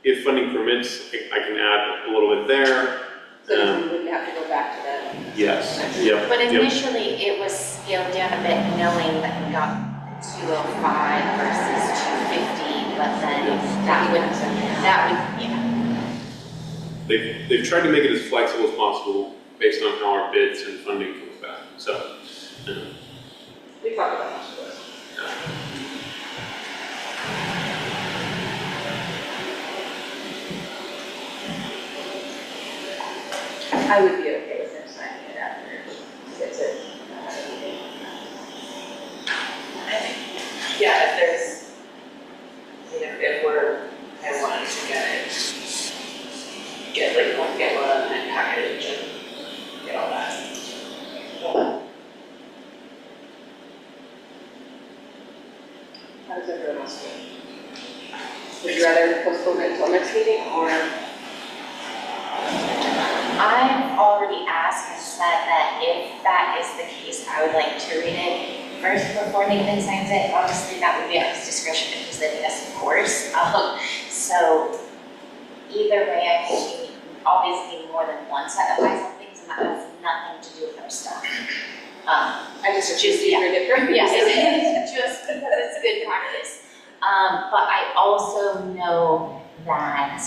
if funding permits, I can add a little bit there. So we wouldn't have to go back to that. Yes, yep. But initially, it was scaled down a bit, knowing that we got 205 versus 250, but then that would, yeah. They've tried to make it as flexible as possible based on how our bids and funding comes back. So, We talked about this. I would be okay with him signing it after he gets it. I think, yeah, if there's, if we're, I wanted to get one and package and get all that. How does everyone else feel? Would you rather postpone it until next meeting, or? I've already asked and said that if that is the case, I would like to read it first before Nathan signs it. Obviously, that would be at his discretion if he said yes, of course. So either way, I think we always need more than one set of eyes on things, and that has nothing to do with our stuff. I just accused you for different. Yes, it's just because it's good practice. But I also know that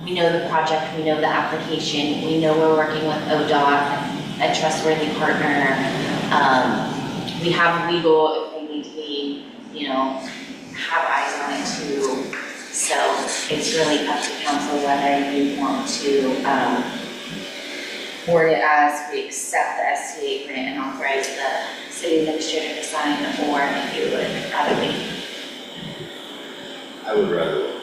we know the project, we know the application, we know we're working with ODOT. a trustworthy partner. We have legal if they need to be, have eyes on it too. So it's really up to council whether you want to word it as we accept the SCA grant and authorize the city administrator to sign, or if you would rather wait. I would rather wait.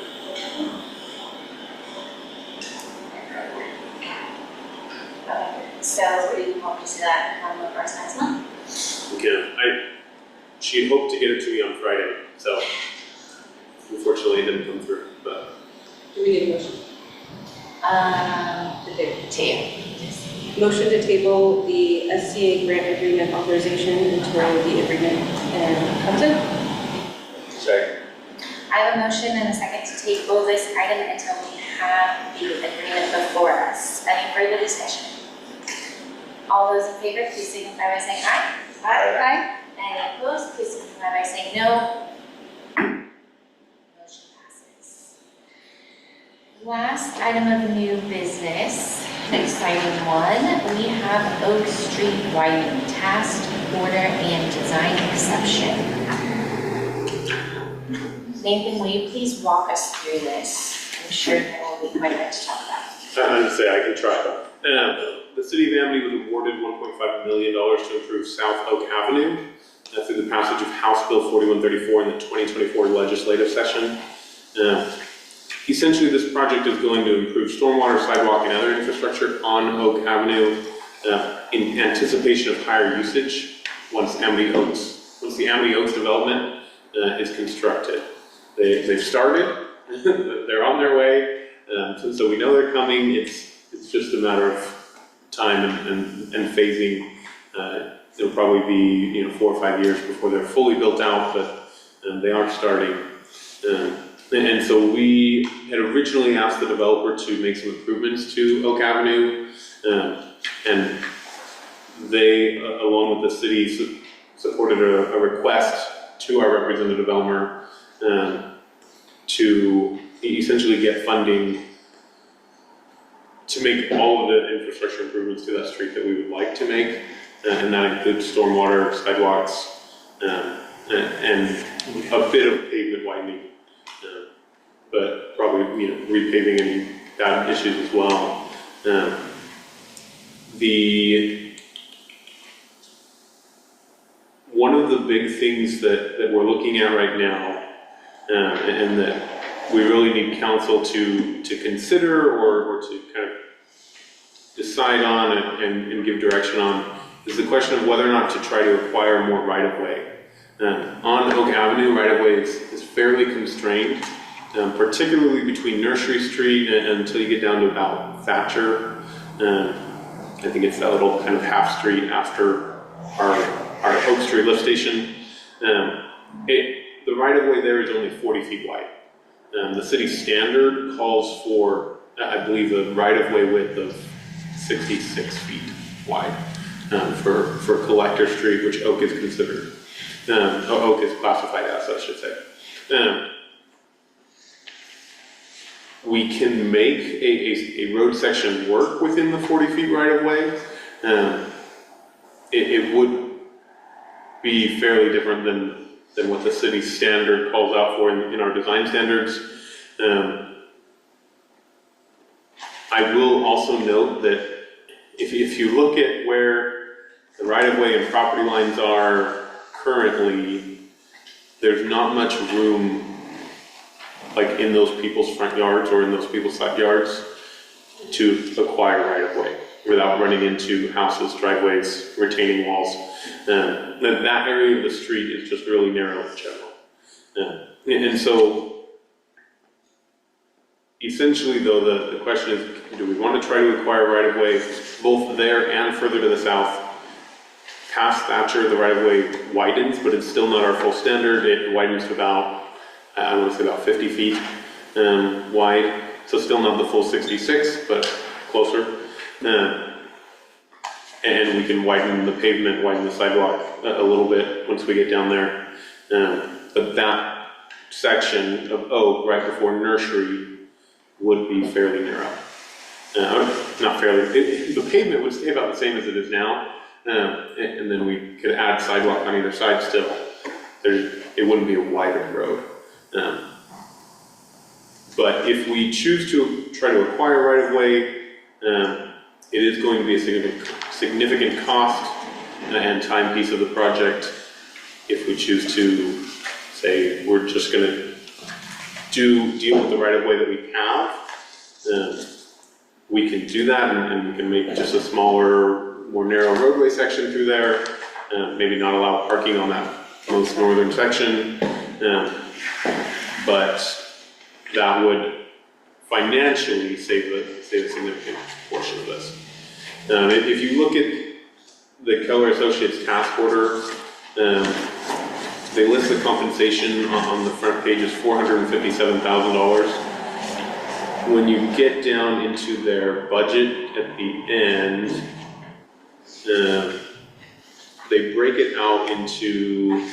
So we hope to see that come up first next month. Again, she had hoped to get it to me on Friday, so unfortunately it didn't come through, but. Do we need a motion? Motion to table the SCA grant agreement authorization until the agreement comes in. Second. I have a motion and a second to table this item until we have the agreement before us. Any further discussion? All those in favor, please signify by saying aye. Aye. Any opposed, please signify by saying no. Motion passes. Last item of new business, an exciting one. We have Oak Street widening, task order and design exception. Nathan, will you please walk us through this? I'm sure there will be quite a bit to talk about. I'm gonna say I can try. The city of Amity was awarded $1.5 million to improve South Oak Avenue through the passage of House Bill 4134 in the 2024 legislative session. Essentially, this project is going to improve stormwater, sidewalk, and other infrastructure on Oak Avenue in anticipation of higher usage once the Amity Oaks development is constructed. They've started, they're on their way, so we know they're coming. It's just a matter of time and phasing. It'll probably be 4 or 5 years before they're fully built out, but they are starting. And so we had originally asked the developer to make some improvements to Oak Avenue, and they, along with the city, supported a request to our representative developer to essentially get funding to make all of the infrastructure improvements to that street that we would like to make, and that includes stormwater, sidewalks, and a bit of pavement widening, but probably repaving any bad issues as well. One of the big things that we're looking at right now, and that we really need council to consider or to kind of decide on and give direction on, is the question of whether or not to try to acquire more right-of-way. On Oak Avenue, right-of-way is fairly constrained, particularly between Nursery Street until you get down to about Thatcher. I think it's that little kind of half street after our Oak Street lift station. The right-of-way there is only 40 feet wide. The city standard calls for, I believe, a right-of-way width of 66 feet wide for Collector Street, which Oak is considered. Oak is classified as, I should say. We can make a road section work within the 40 feet right-of-way. It would be fairly different than what the city standard calls out for in our design standards. I will also note that if you look at where the right-of-way and property lines are currently, there's not much room like in those people's front yards or in those people's side yards to acquire right-of-way without running into houses, driveways, retaining walls. That area of the street is just really narrow in general. And so, essentially though, the question is, do we want to try to acquire right-of-way both there and further to the south? Past Thatcher, the right-of-way widens, but it's still not our full standard. It widens to about, I want to say about 50 feet wide. So still not the full 66, but closer. And we can widen the pavement, widen the sidewalk a little bit once we get down there. But that section of Oak right before Nursery would be fairly narrow. not fairly, the pavement would stay about the same as it is now, and then we could add sidewalk on either side still. It wouldn't be a wider road. But if we choose to try to acquire right-of-way, it is going to be a significant cost and time piece of the project. If we choose to say we're just going to deal with the right-of-way that we have, we can do that, and we can make just a smaller, more narrow roadway section through there. Maybe not allow parking on that most northern section, but that would financially save a significant portion of this. If you look at the Keller Associates task order, they list the compensation on the front page as $457,000. When you get down into their budget at the end, they break it out into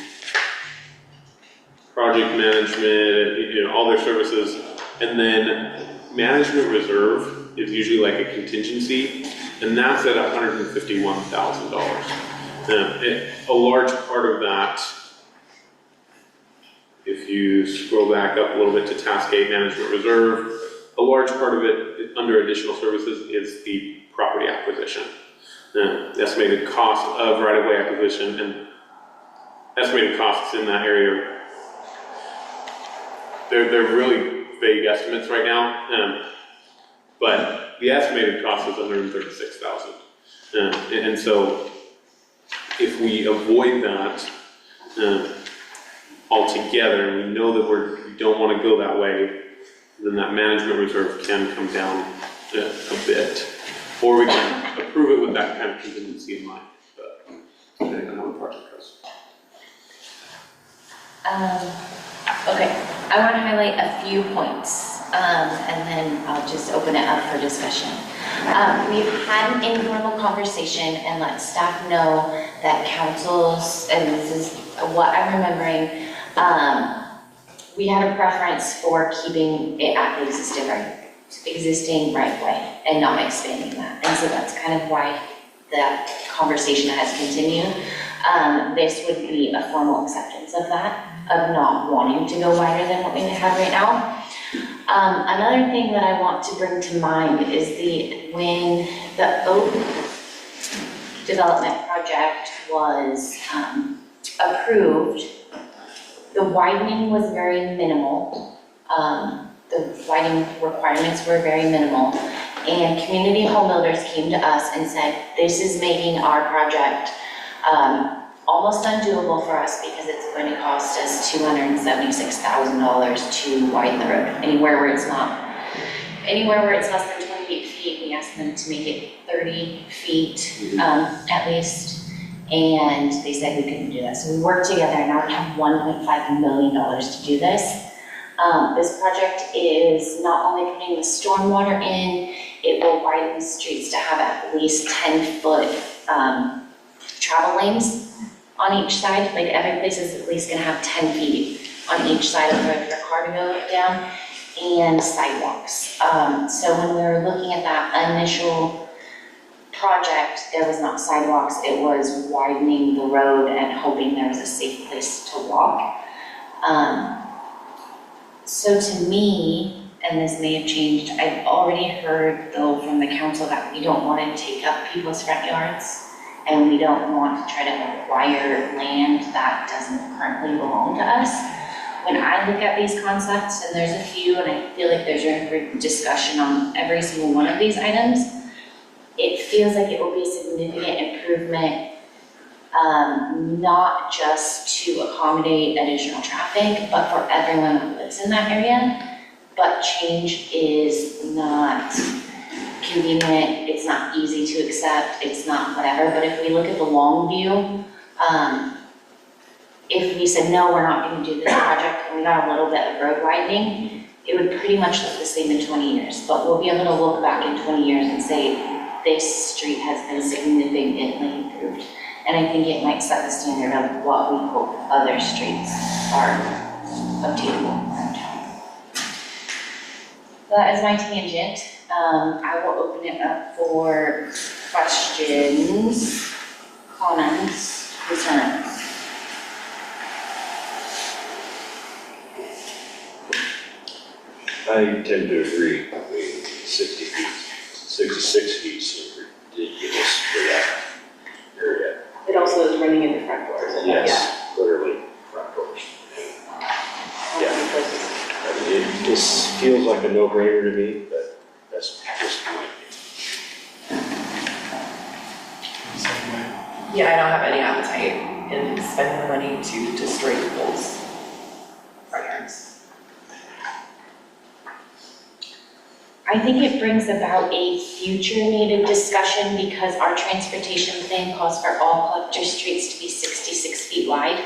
project management, all their services, and then management reserve is usually like a contingency, and that's at $151,000. A large part of that, if you scroll back up a little bit to Task 8 Management Reserve, a large part of it under additional services is the property acquisition. The estimated cost of right-of-way acquisition and estimated costs in that area, they're really vague estimates right now, but the estimated cost is $136,000. And so if we avoid that altogether, and we know that we don't want to go that way, then that management reserve can come down a bit, or we can approve it with that kind of contingency in mind, but depending on how the project goes. Okay, I want to highlight a few points, and then I'll just open it up for discussion. We've had an informal conversation and let staff know that councils, and this is what I'm remembering, we had a preference for keeping it at the existing right way and not expanding that. And so that's kind of why that conversation has continued. This would be a formal acceptance of that, of not wanting to go wider than what we have right now. Another thing that I want to bring to mind is when the Oak development project was approved, the widening was very minimal. The widening requirements were very minimal. And community home builders came to us and said, this is making our project almost undoable for us because it's going to cost us $276,000 to widen the road. Anywhere where it's less than 28 feet, we asked them to make it 30 feet at least. And they said we couldn't do that. So we worked together, and now we have $1.5 million to do this. This project is not only putting the stormwater in, it will widen the streets to have at least 10-foot travel lanes on each side. Like every place is at least gonna have 10 feet on each side of the road for a car to go down, and sidewalks. So when we were looking at that initial project, there was not sidewalks, it was widening the road and hoping there was a safe place to walk. So to me, and this may have changed, I've already heard though from the council that we don't want to take up people's front yards, and we don't want to try to acquire land that doesn't currently belong to us. When I look at these concepts, and there's a few, and I feel like there's room for discussion on every single one of these items, it feels like it will be a significant improvement, not just to accommodate additional traffic, but for everyone who lives in that area. But change is not convenient, it's not easy to accept, it's not whatever. But if we look at the long view, if we said, no, we're not going to do this project, and we got a little bit of road widening, it would pretty much look the same in 20 years. But we'll be able to look back in 20 years and say, this street has been significantly improved. And I think it might set the standard of what we hope other streets are obtainable around town. So that is my tangent. I will open it up for questions, comments, concerns. I tend to agree. I mean, 66 feet seems ridiculous for that area. It also is running into front doors. And Yes, literally front doors. Yeah. I mean, this feels like a no-brainer to me, but that's just my opinion. Yeah, I don't have any appetite in spending the money to destroy people's front yards. I think it brings about a future needed discussion because our transportation plan calls for all collector streets to be 66 feet wide.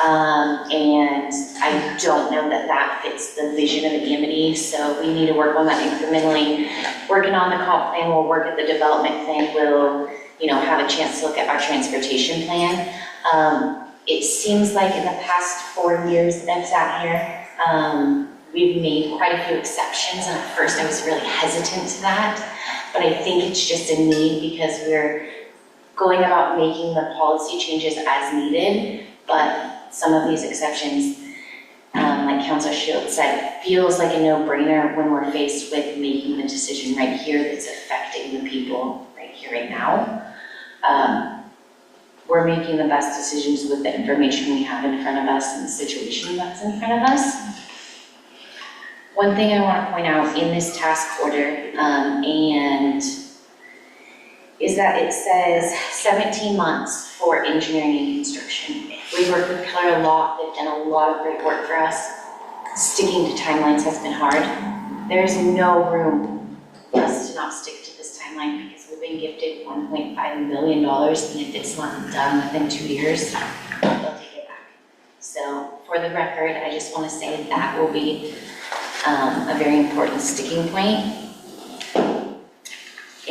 And I don't know that that fits the vision of Amity, so we need to work on that incrementally. Working on the comp plan, we'll work at the development plan, we'll, have a chance to look at our transportation plan. It seems like in the past 4 years that I've sat here, we've made quite a few exceptions, and at first I was really hesitant to that, but I think it's just a need because we're going about making the policy changes as needed, but some of these exceptions, like Councilor Shields said, feels like a no-brainer when we're faced with making the decision right here that's affecting the people right here, right now. We're making the best decisions with the information we have in front of us and the situation that's in front of us. One thing I want to point out in this task order, and is that it says 17 months for engineering and construction. We work with Keller a lot, they've done a lot of great work for us. Sticking to timelines has been hard. There's no room for us to not stick to this timeline because we've been gifted $1.5 billion, and if it's not done within 2 years, they'll take it back. So for the record, I just want to say that will be a very important sticking point.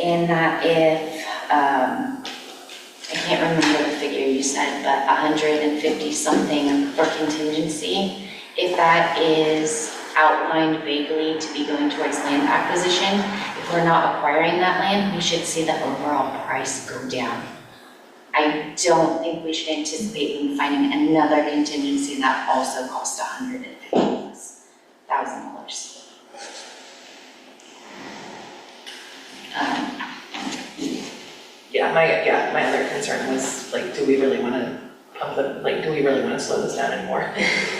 And that if, I can't remember the figure you said, but 150 something for contingency, if that is outlined vaguely to be going towards land acquisition, if we're not acquiring that land, we should see the overall price go down. I don't think we should anticipate them finding another contingency that also costs $150,000. My other concern was, do we really want to slow this down anymore?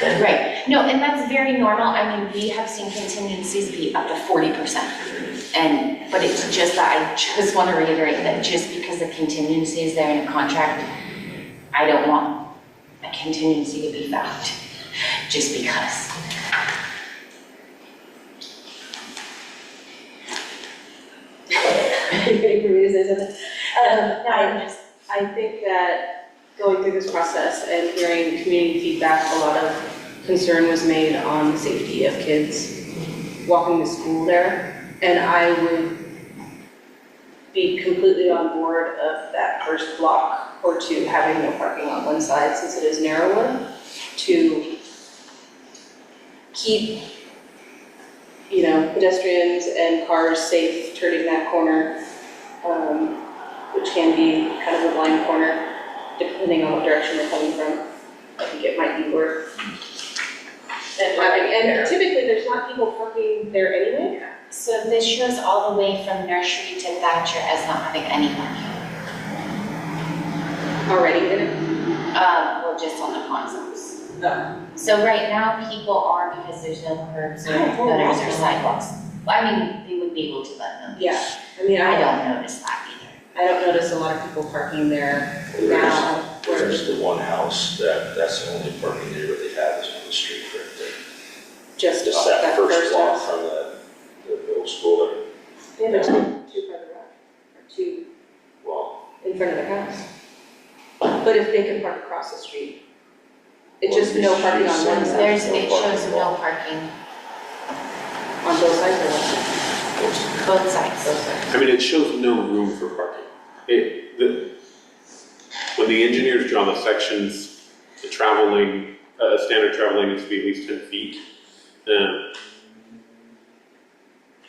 Right, no, and that's very normal. I mean, we have seen contingencies be up to 40%. But it's just that I just want to reiterate that just because the contingency is there in a contract, I don't want a contingency to be found, just because. Ready for me to say something? I think that going through this process and hearing community feedback, a lot of concern was made on the safety of kids walking to school there. And I would be completely on board of that first block or two having no parking on one side since it is narrower to keep pedestrians and cars safe turning that corner, which can be kind of a blind corner, depending on what direction they're coming from. I think it might be worth having, and typically there's not people parking there anyway. So this shows all the way from Nursery to Thatcher as not having any parking. Already in it? Well, just on the concepts. No. So right now, people are, because there's no curbs or gutters or sidewalks. I mean, they would be able to let them. Yeah, I mean, I don't notice that either. I don't notice a lot of people parking there now. There's the one house that's the only parking area they have is on the street right there. Just off that first block house. from the middle school there. Yeah, there's two further up, or two Well, in front of the house. But if they can park across the street, it's just no parking on one side. It shows no parking On both sides or what? both sides. Both sides. I mean, it shows no room for parking. When the engineers draw the sections, the travel lane, standard travel lane needs to be at least 10 feet.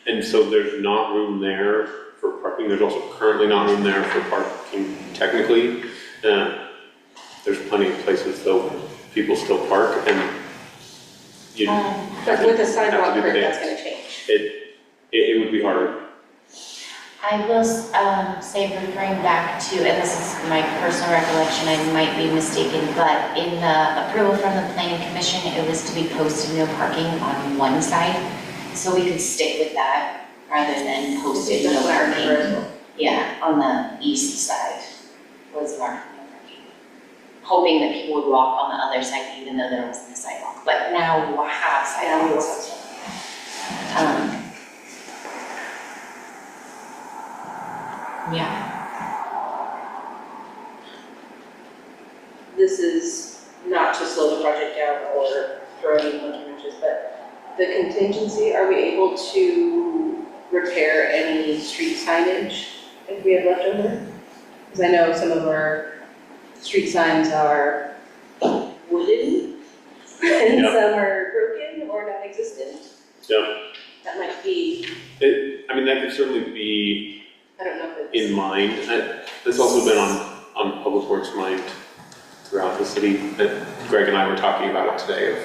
And so there's not room there for parking. There's also currently not room there for parking technically. There's plenty of places though people still park, and you But with the have sidewalk to do the curve, that's dance. gonna change. It would be hard. I will say, referring back to, and this is my personal recollection, I might be mistaken, but in the approval from the planning commission, it was to be posted no parking on one side. So we could stick with that rather than posted no That's what I remember as parking. well. Yeah, on the east side was marked no parking. Hoping that people would walk on the other side even though there wasn't a sidewalk, but now we'll have sidewalks. Yeah. This is not to slow the project down or throw any monkey wrenches, but the contingency, are we able to repair any street signage if we have left over? Because I know some of our street signs are wooden and Yeah. some are broken or non-existent. Yeah. That might be, I mean, that could certainly be I don't know if it's. in mind. It's also been on Public Works' mind throughout the city. Greg and I were talking about it today, of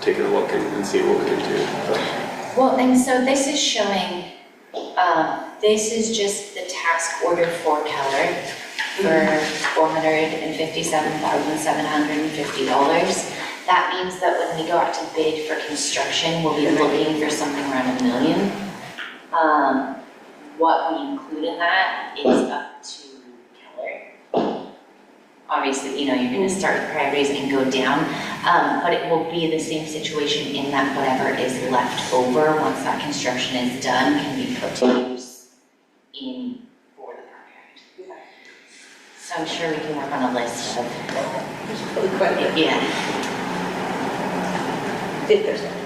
taking a look and seeing what we can do. But Well, and so this is showing, this is just the task order for Keller for $457,750. That means that when we go out to bid for construction, we'll be looking for something around $1 million. What we include in that is up to Keller. Obviously, you know, you're gonna start with priorities and go down, but it will be the same situation in that whatever is left over, once that construction is done, can be put to use in for the project. Okay. So I'm sure we can work on a list of, There's probably quite a bit. yeah. If there's one.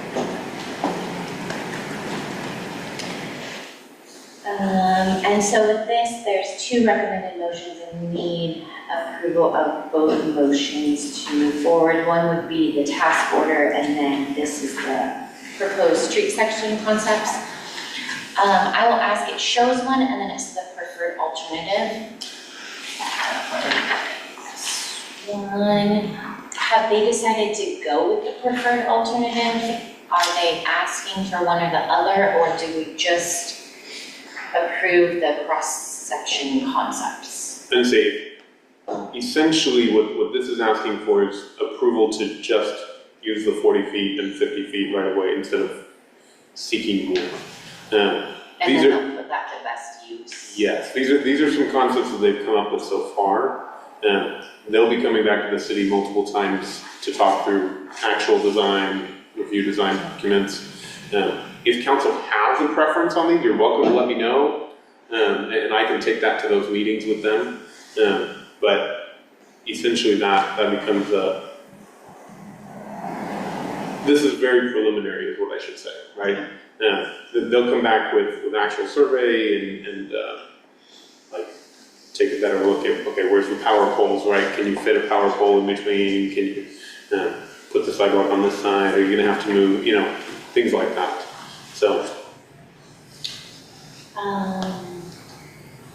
And so with this, there's two recommended motions and we need approval of both motions to move forward. One would be the task order and then this is the proposed street section concepts. I will ask, it shows one and then it's the preferred alternative. One, have they decided to go with the preferred alternative? Are they asking for one or the other, or do we just approve the cross-section concepts? and say, essentially what this is asking for is approval to just use the 40 feet and 50 feet right away instead of seeking more. And These then are- they'll put that to best use. Yes, these are some concepts that they've come up with so far. They'll be coming back to the city multiple times to talk through actual design, review design documents. If council has a preference on these, you're welcome to let me know, and I can take that to those meetings with them. But essentially that becomes this is very preliminary is what I should say, right? They'll come back with actual survey and like take a better look at, okay, where's the power poles, right? Can you fit a power pole in between? Can you put the sidewalk on this side? Are you gonna have to move, you know, things like that. So,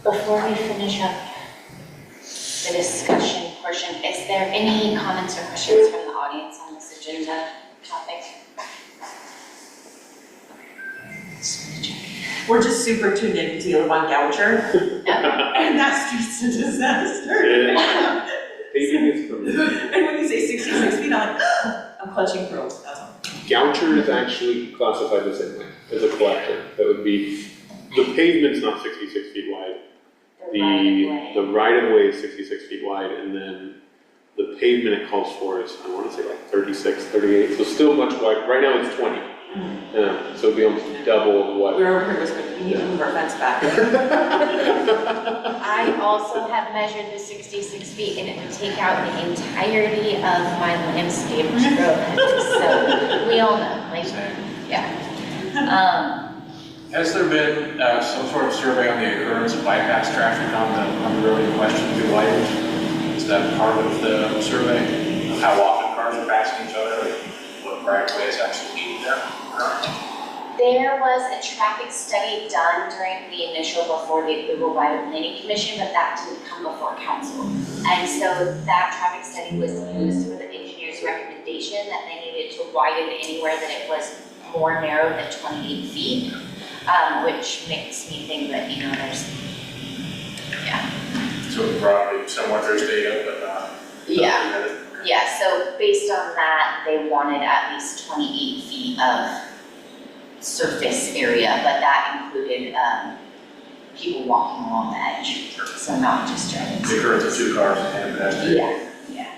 Before we finish up the discussion portion, is there any comments or questions from the audience on this agenda topic? We're just super tuned in because we live on Goucher, and that street's a disaster. paving is from, And when you say 66 feet, I'm like, I'm clutching pearls, that's all. Goucher is actually classified the same way as a collector. That would be, the pavement's not 66 feet wide. The right-of-way is 66 feet wide, and then the pavement it calls for is, I want to say like 36, 38, so still much wider. Right now it's 20. So it'd be almost double what. We were over here whispering, we need to move our fence back. I also have measured the 66 feet and it would take out the entirety of my landscaped road. So we all know, like, yeah. Has there been some sort of survey on the occurrence of bypass traffic on the road in question to be widened? Is that part of the survey of how often cars are passing each other, and what right of way is actually needed there currently? There was a traffic study done during the initial before the approval by the planning commission, but that didn't come before council. And so that traffic study was used for the engineer's recommendation that they needed to widen anywhere that it was more narrow than 28 feet, which makes me think that, you know, there's, yeah. So broadly, somewhat there's data, but not. Yeah. Yeah, so based on that, they wanted at least 28 feet of surface area, but that included people walking along the edge, so not just driving. The occurrence of 2 cars and pedestrian. Yeah.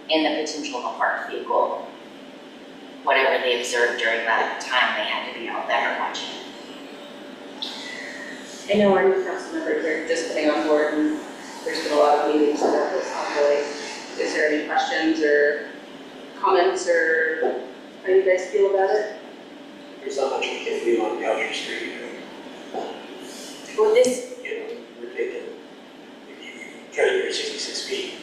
And the potential of a parked vehicle, whatever they observed during that time, they had to be out there watching. I know our new council members are just getting on board, and there's been a lot of meetings about this ongoing. Is there any questions or comments, or how do you guys feel about it? There's not much we can do on Council Street. Well, this, You know, we're taking, if you try to get 66 feet,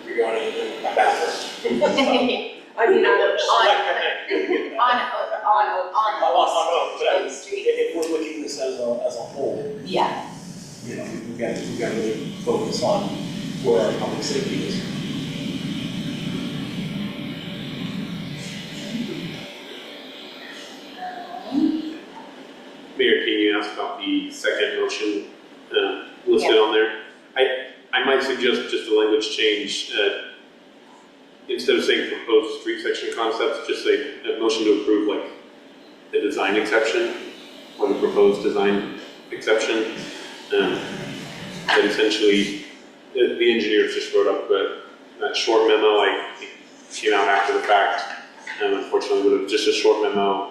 you're going into a bathroom. I mean, on Oak Street. If we're looking at this as a whole, Yeah. you know, we've got to really focus on where our public safety is. Mayor King, you asked about the second motion listed on there. I might suggest just a language change. Instead of saying proposed street section concepts, just say a motion to approve like the design exception or the proposed design exception. That essentially, the engineers just wrote up that short memo, like it came out after the fact. Unfortunately, it was just a short memo.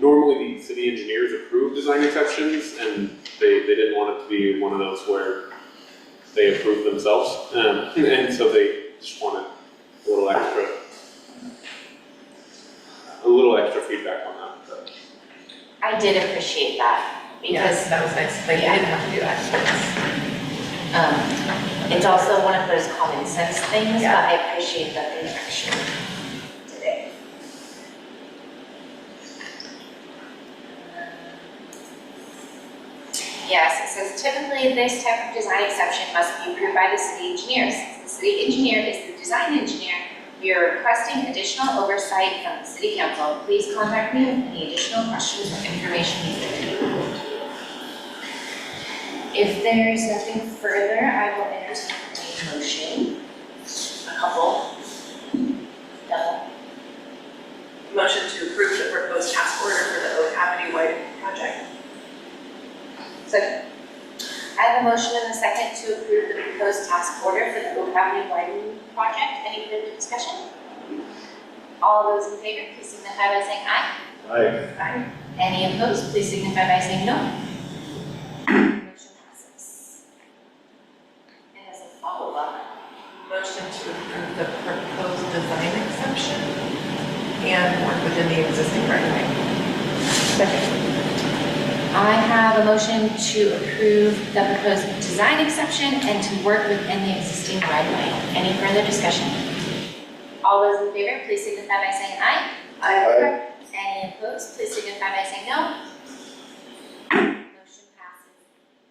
Normally, the city engineers approve design exceptions, and they didn't want it to be one of those where they approve themselves. And so they just wanted a little extra feedback on that. But. I did appreciate that, because Yes, that was nice, like, I didn't have to do that. it's also one of those common sense things, but Yeah. I appreciate that they actually did it. Yes, it says typically this type of design exception must be approved by the city engineer. Since the city engineer is the design engineer, we are requesting additional oversight from the city council. Please contact me with any additional questions or information needed. If there is nothing further, I will entertain a motion. A couple. Double. Motion to approve the proposed task order for the Oak Avenue widening project. Second. I have a motion and a second to approve the proposed task order for the Oak Avenue widening project. Any further discussion? All those in favor, please signify by saying aye. Aye. Any opposed, please signify by saying no. Motion passes. And as a follow-up, Motion to approve the proposed design exception and work within the existing right of way. Second. I have a motion to approve the proposed design exception and to work within the existing right-of-way. Any further discussion? All those in favor, please signify by saying aye. Aye. Any opposed, please signify by saying no. Motion passes.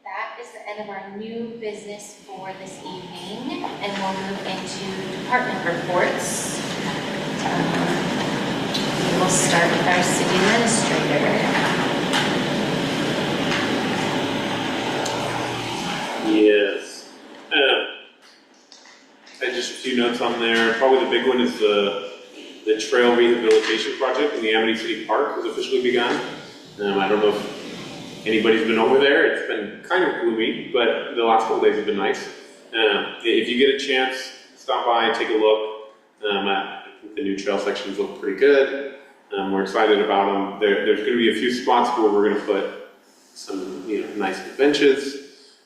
That is the end of our new business for this evening, and we'll move into department reports. We will start with our city administrator. Yes. I had just a few notes on there. Probably the big one is the trail rehabilitation project in the Amity City Park has officially begun. I don't know if anybody's been over there. It's been kind of gloomy, but the last couple days have been nice. If you get a chance, stop by, take a look. I think the new trail sections look pretty good. We're excited about them. There's going to be a few spots where we're going to put some, nice benches.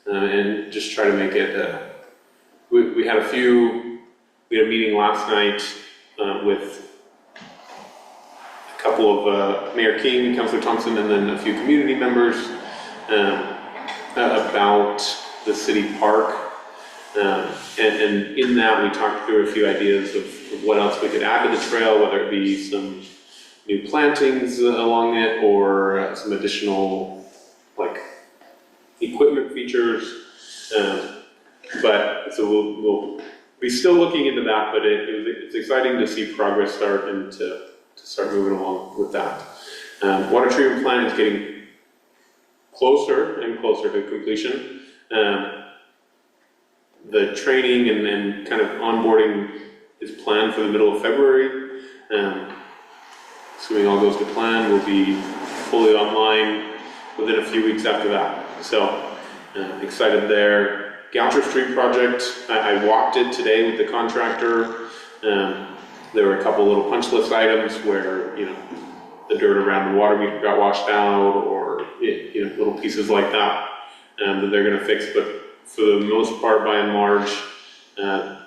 And just try to make it, we had a meeting last night with a couple of Mayor King, Councilor Thompson, and then a few community members about the city park. And in that, we talked through a few ideas of what else we could add to the trail, whether it be some new plantings along it or some additional like equipment features. But so we'll be still looking into that, but it's exciting to see progress start and to start moving along with that. Water treatment plant is getting closer and closer to completion. The training and kind of onboarding is planned for the middle of February. Assuming all goes to plan, we'll be fully online within a few weeks after that. So excited there. Goucher Street project, I walked it today with the contractor. There were a couple little punch list items where, you know, the dirt around the water meter got washed out or, you know, little pieces like that that they're gonna fix. But for the most part, by and large,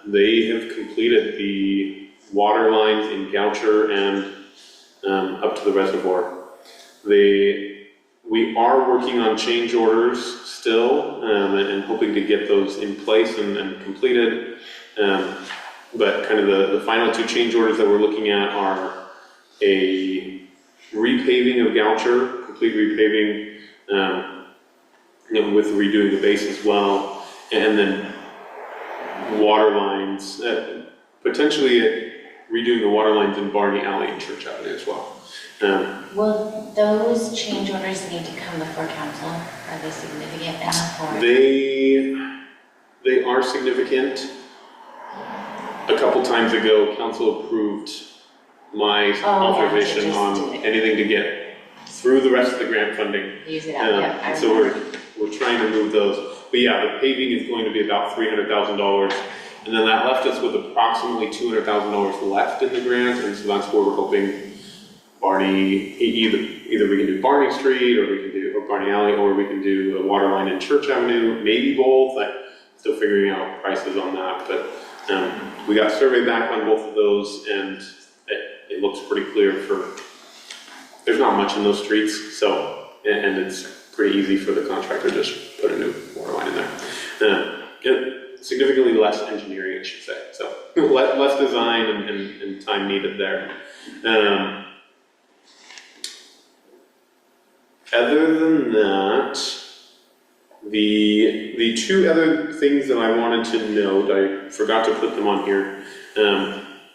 they have completed the water lines in Goucher and up to the reservoir. We are working on change orders still and hoping to get those in place and completed. But kind of the final two change orders that we're looking at are a repaving of Goucher, complete repaving, you know, with redoing the base as well, and then water lines, potentially redoing the water lines in Barney Alley and Church Avenue as well. Will those change orders need to come before council? Are they significant enough or? They are significant. A couple times ago, council approved my authorization on anything to get through the rest of the grant funding. Use it up, yeah. So we're trying to move those. But yeah, the paving is going to be about $300,000. And then that left us with approximately $200,000 left in the grant. And so that's where we're hoping Barney, either we can do Barney Street or we can do Barney Alley, or we can do a water line in Church Avenue, maybe both. I'm still figuring out prices on that, but we got survey back on both of those, and it looks pretty clear there's not much in those streets, so, and it's pretty easy for the contractor to just put a new water line in there. Significantly less engineering, I should say, so less design and time needed there. Other than that, the two other things that I wanted to note, I forgot to put them on here.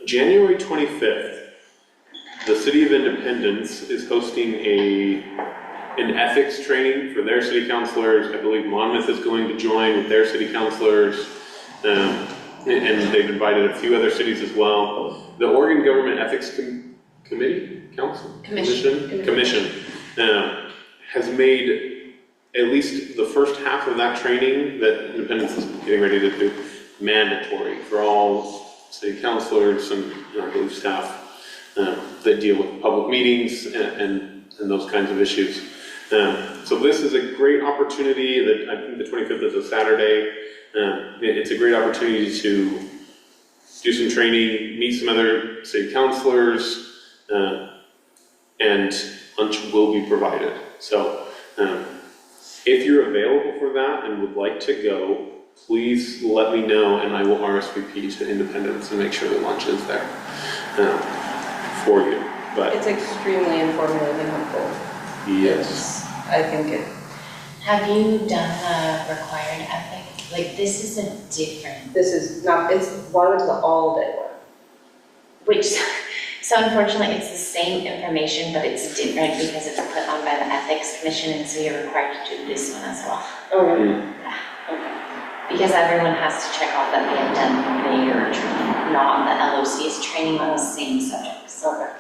January 25th, the City of Independence is hosting an ethics training for their city councilors. I believe Monmouth is going to join with their city councilors, and they've invited a few other cities as well. The Oregon Government Ethics Commission has made at least the first half of that training that Independence is getting ready to do mandatory for all city councilors and I believe staff that deal with public meetings and those kinds of issues. So this is a great opportunity. That I think the 25th is a Saturday. It's a great opportunity to do some training, meet some other city councilors, and lunch will be provided. So if you're available for that and would like to go, please let me know and I will RSVP to Independence and make sure the lunch is there for you. But It's extremely informative and helpful. yes. I think it. Have you done the required ethic? Like, this is a different. This is not, it's one to the all-day one. Which, so unfortunately, it's the same information, but it's different because it's put on by the Ethics Commission, and so you're required to do this one as well. Oh, really? Yeah. Because everyone has to check off that they have done their training, not the LOC's training on the same subjects. Okay.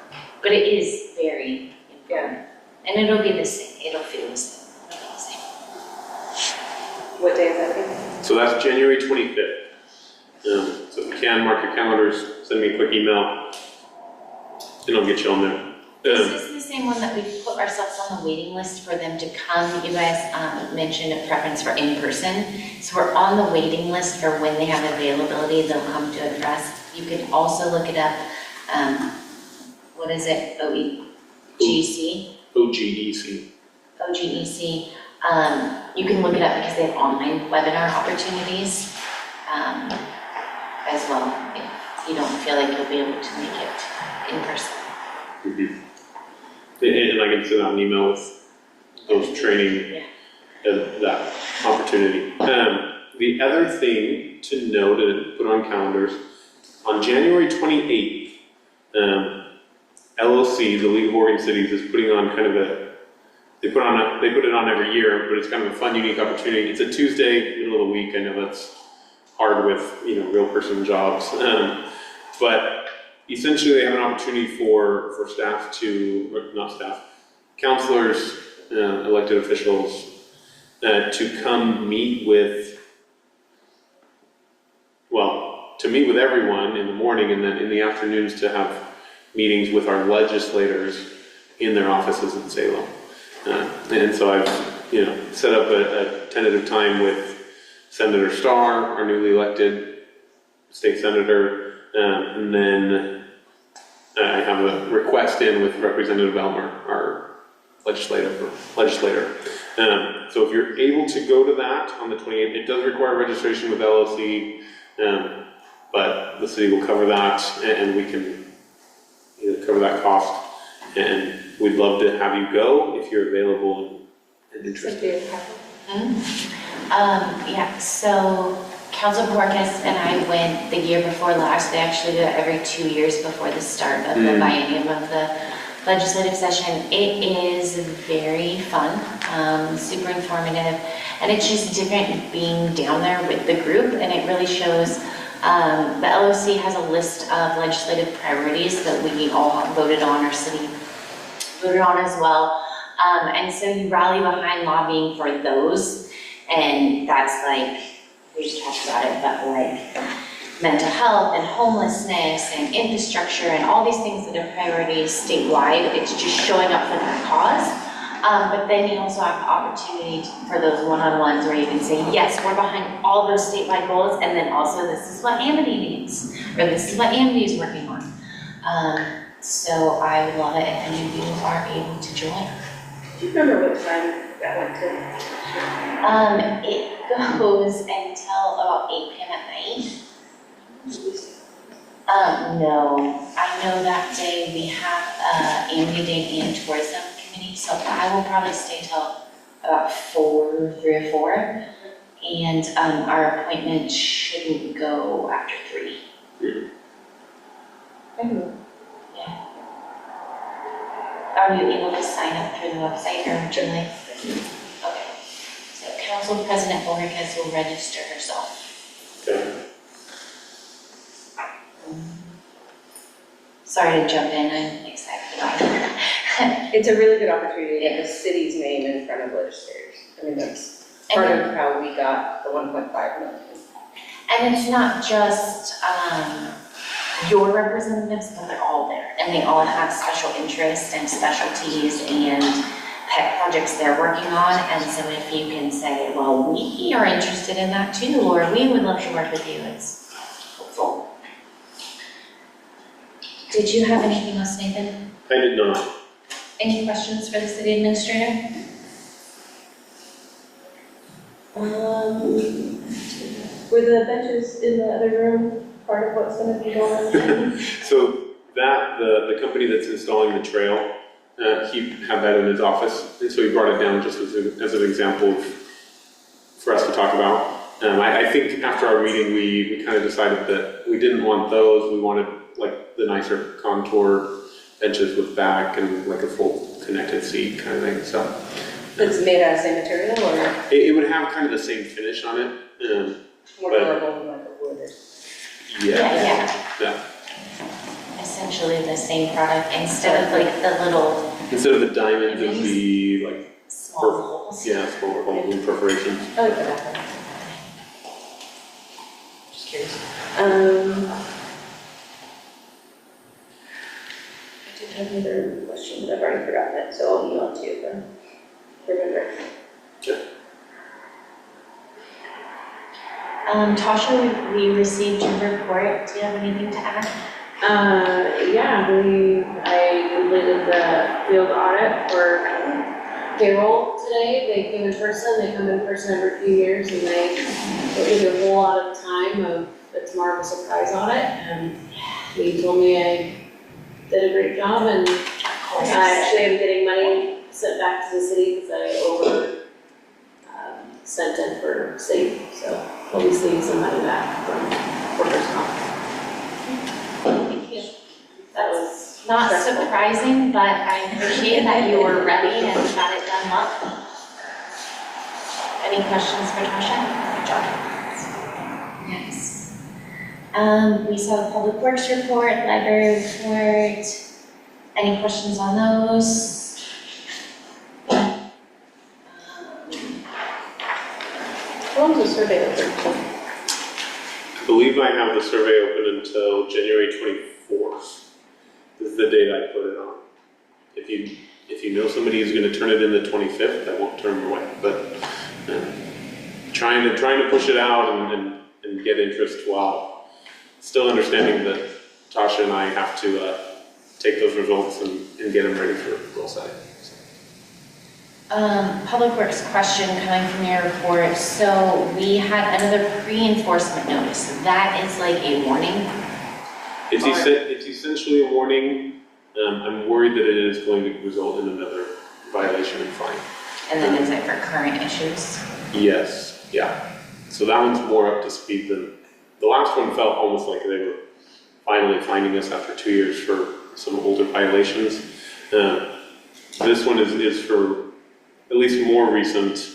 But it is very important. And it'll be the same, it'll feel the same. It'll be the same. What day is that again? So that's January 25th. So if you can, mark your calendars, send me a quick email, and I'll get you on there. This is the same one that we put ourselves on the waiting list for them to come. You guys mentioned a preference for in-person. So we're on the waiting list for when they have availability, they'll come to address. You can also look it up, what is it, OGEC? OGEC. OGEC. You can look it up because they have online webinar opportunities as well, if you don't feel like you'll be able to make it in person. And I can send out an email with those training, that opportunity. The other thing to note and put on calendars, on January 28th, LOC, the League of Oregon Cities, is putting on kind of they put it on every year, but it's kind of a fun, unique opportunity. It's a Tuesday, middle of the week. I know that's hard with, real person jobs. But essentially they have an opportunity for staff not staff, councilors, elected officials, to come meet with, to meet with everyone in the morning, and then in the afternoons to have meetings with our legislators in their offices in Salem. And so I've, set up a tentative time with Senator Starr, our newly elected state senator, and then I have a request in with Representative Elmer, our legislator. So if you're able to go to that on the 28th, it does require registration with LLC, but the city will cover that, and we can cover that cost. And we'd love to have you go if you're available and interested. So Councilor Bojorquez and I went the year before last. They actually do it every 2 years before the start of the biennium of the legislative session. It is very fun, super informative, and it's just different being down there with the group, and it really shows. The LOC has a list of legislative priorities that we all voted on, our city voted on as well. And so you rally behind lobbying for those, and that's like, we just talked about it, but like mental health and homelessness and infrastructure and all these things that are priorities statewide. It's just showing up for that cause. But then you also have the opportunity for those one-on-ones where you can say, yes, we're behind all those statewide goals, and then also this is what Amity needs, or this is what Amity is working on. So I would love it if any of you are able to join. Do you remember what time that went to? It goes until about 8 p.m. at night. No, I know that day we have Amity Day and Tourism Committee, so I will probably stay till about 3 or 4, and our appointment shouldn't go after 3. Yeah. Are you able to sign up through the website, or would you like? Okay. So Council President Bojorquez will register herself. Okay. Sorry to jump in, I'm excited about it. It's a really good opportunity to get the city's name in front of legislators. I mean, that's part of how we got the 1.5 million. And it's not just your representatives, but they're all there. And they all have special interests and specialties and pet projects they're working on. And so if you can say, well, we are interested in that too, or we would love to work with you, it's helpful. Did you have anything else, Nathan? I did not. Any questions for the city administrator? Were the benches in the other room part of what's going to be going on? So the company that's installing the trail, he had that in his office, and so he brought it down just as an example for us to talk about. I think after our meeting, we kind of decided that we didn't want those. We wanted like the nicer contour benches with back and like a full connected seat kind of thing. So It's made out of the same material, or it would have kind of the same finish on it. more durable than like a wood? Yeah. Essentially the same product, instead of like the little Instead of the diamond, it would be like small holes. smaller holes and perforations. I like the back one. Just curious. I did have another question, but I've already forgotten it, so I'll email it to you if I remember. Tasha, we received your report. Do you have anything to add? Yeah, I completed the field audit for payroll today. They came in person, they come in person every few years, and they give you a whole lot of time of the Tomorrow Surprise audit, and he told me I did a great job, and I actually am getting money sent back to the city because I sent in for city, so we'll be seeing some money back from workers' comp. Thank you. That was Not stressful. surprising, but I appreciate that you were ready and got it done well. Any questions for Tasha? Good job. Yes. We saw the Public Works report, library report. Any questions on those? How long is the survey open? I believe I have the survey open until January 24th. This is the date I put it on. If you know somebody who's gonna turn it in the 25th, I won't turn them away, but trying to push it out and get interest while still understanding that Tasha and I have to take those results and get them ready for goal setting. Public Works question coming from your report. So we had another pre-enforcement notice. That is like a warning? It's essentially a warning. I'm worried that it is going to result in another violation and fine. And then is it for current issues? Yes, yeah. So that one's more up to speed than, the last one felt almost like they were finally finding us after 2 years for some older violations. This one is for at least more recent.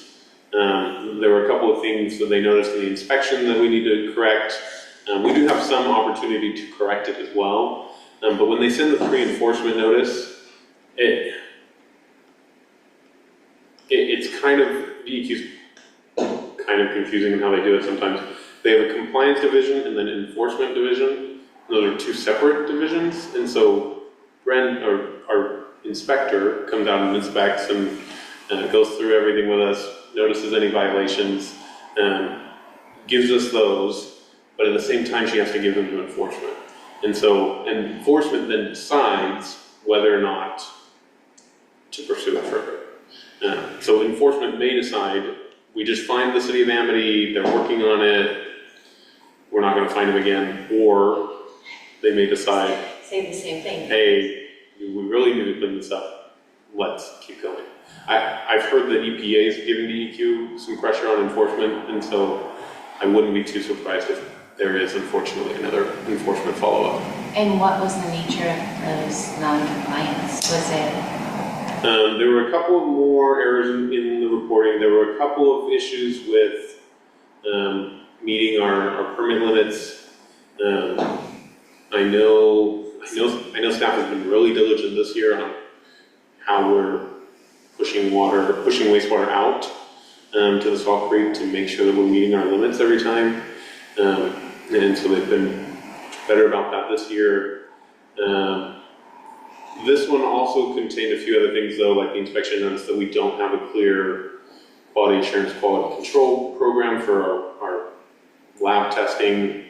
There were a couple of things that they noticed in the inspection that we need to correct. We do have some opportunity to correct it as well. But when they send the pre-enforcement notice, it's kind of, DEQ's kind of confusing in how they do it sometimes. They have a compliance division and then enforcement division. Those are two separate divisions. And so Brent, our inspector, comes out and inspects and goes through everything with us, notices any violations, gives us those, but at the same time she has to give them to enforcement. And so enforcement then decides whether or not to pursue it further. So enforcement may decide, we just fined the city of Amity, they're working on it, we're not gonna fine them again, or they may decide, Say the same thing. hey, we really need to clean this up, let's keep going. I've heard that EPA is giving DEQ some pressure on enforcement, and so I wouldn't be too surprised if there is unfortunately another enforcement follow-up. And what was the nature of those non-compliance? Was it? There were a couple of more errors in the reporting. There were a couple of issues with meeting our permit limits. I know staff has been really diligent this year on how we're pushing wastewater out to the Salt Creek to make sure that we're meeting our limits every time. And so they've been better about that this year. This one also contained a few other things though, like the inspection notice that we don't have a clear quality assurance, quality control program for our lab testing.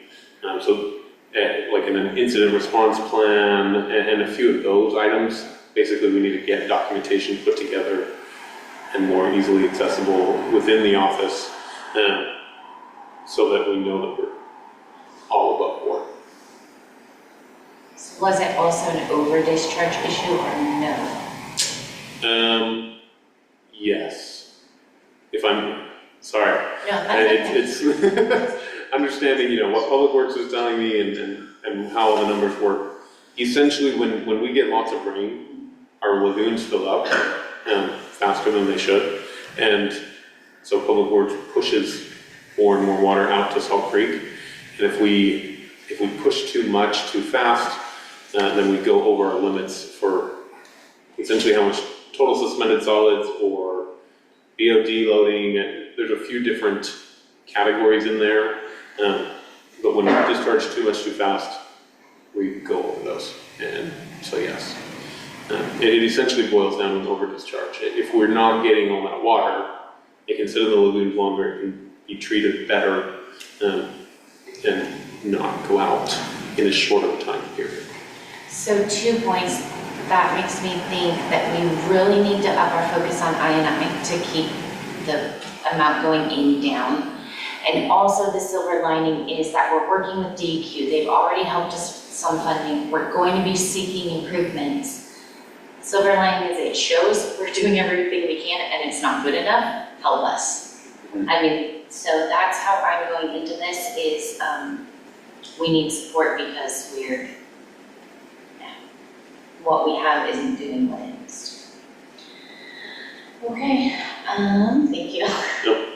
Like an incident response plan and a few of those items. Basically, we need to get documentation put together and more easily accessible within the office so that we know that we're all above board. So was it also an over-discharge issue or no? Yes. If I'm, sorry. No, that's okay. It's understanding, what Public Works is telling me and how the numbers work. Essentially, when we get lots of rain, our lagoons fill up faster than they should. And so Public Works pushes more and more water out to Salt Creek. And if we push too much too fast, then we go over our limits for essentially how much total suspended solids or BOD loading. There's a few different categories in there. But when we discharge too much too fast, we go over those. And so yes, it essentially boils down to over discharge. If we're not getting all that water, it can sit in the lagoons longer, it can be treated better, and not go out in as short of a time period. So 2 points, that makes me think that we really need to up our focus on I&I to keep the amount going in down. And also the silver lining is that we're working with DEQ. They've already helped us with some funding. We're going to be seeking improvements. Silver lining is it shows we're doing everything we can and it's not good enough, help us. I mean, so that's how I'm going into this is, we need support because what we have isn't doing what it needs to. Okay, thank you. Yep.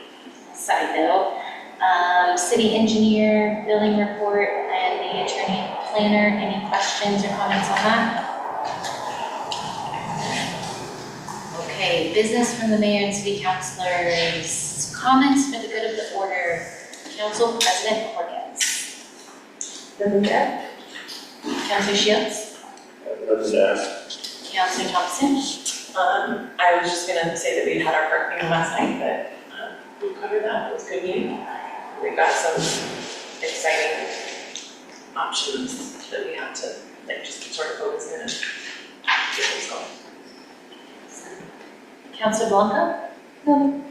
Side note, city engineer, building report, and the attorney planner, any questions or comments on that? Okay, business from the mayor and city councilors, comments for the good of the order. Council President Bojorquez. Doesn't that? Councilor Shields. Other than that, Councilor Thompson. I was just gonna say that we had our park meeting last night, but we'll cover that, it was a good meeting. We've got some exciting options that we have to, like, just sort of focus in and get things going. Councilor Blanco. No.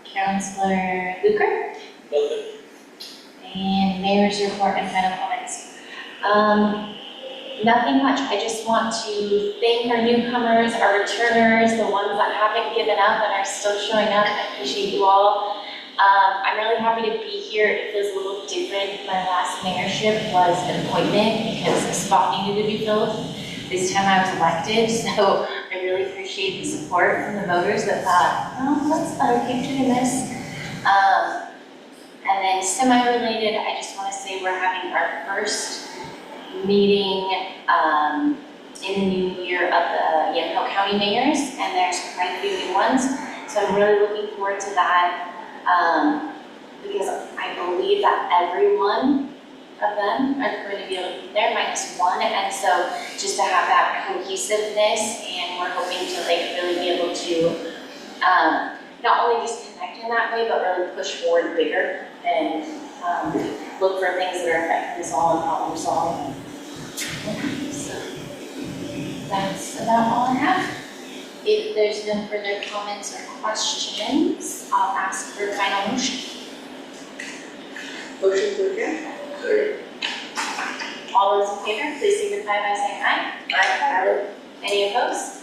Councilor Luker. Nothing. And mayor's report and final comments. Nothing much, I just want to thank our newcomers, our returners, the ones that haven't given up and are still showing up. I appreciate you all. I'm really happy to be here. It feels a little different. My last mayorship was an appointment because a spot needed to be filled. This time I was elected, so I really appreciate the support from the voters that thought, oh, let's let her keep doing this. And then semi-related, I just want to say we're having our first meeting in the new year of the Yamhill County mayors, and there's quite a few new ones. So I'm really looking forward to that because I believe that every one of them are going to be able to be there, minus one. And so just to have that cohesiveness, and we're hoping to like really be able to not only just connect in that way, but really push forward bigger and look for things that are affecting us all and problem solve. So that's about all I have. If there's no further comments or questions, I'll ask for a final motion. Motion to adjourn? second. All those in favor, please signify by saying aye. Aye. Any opposed?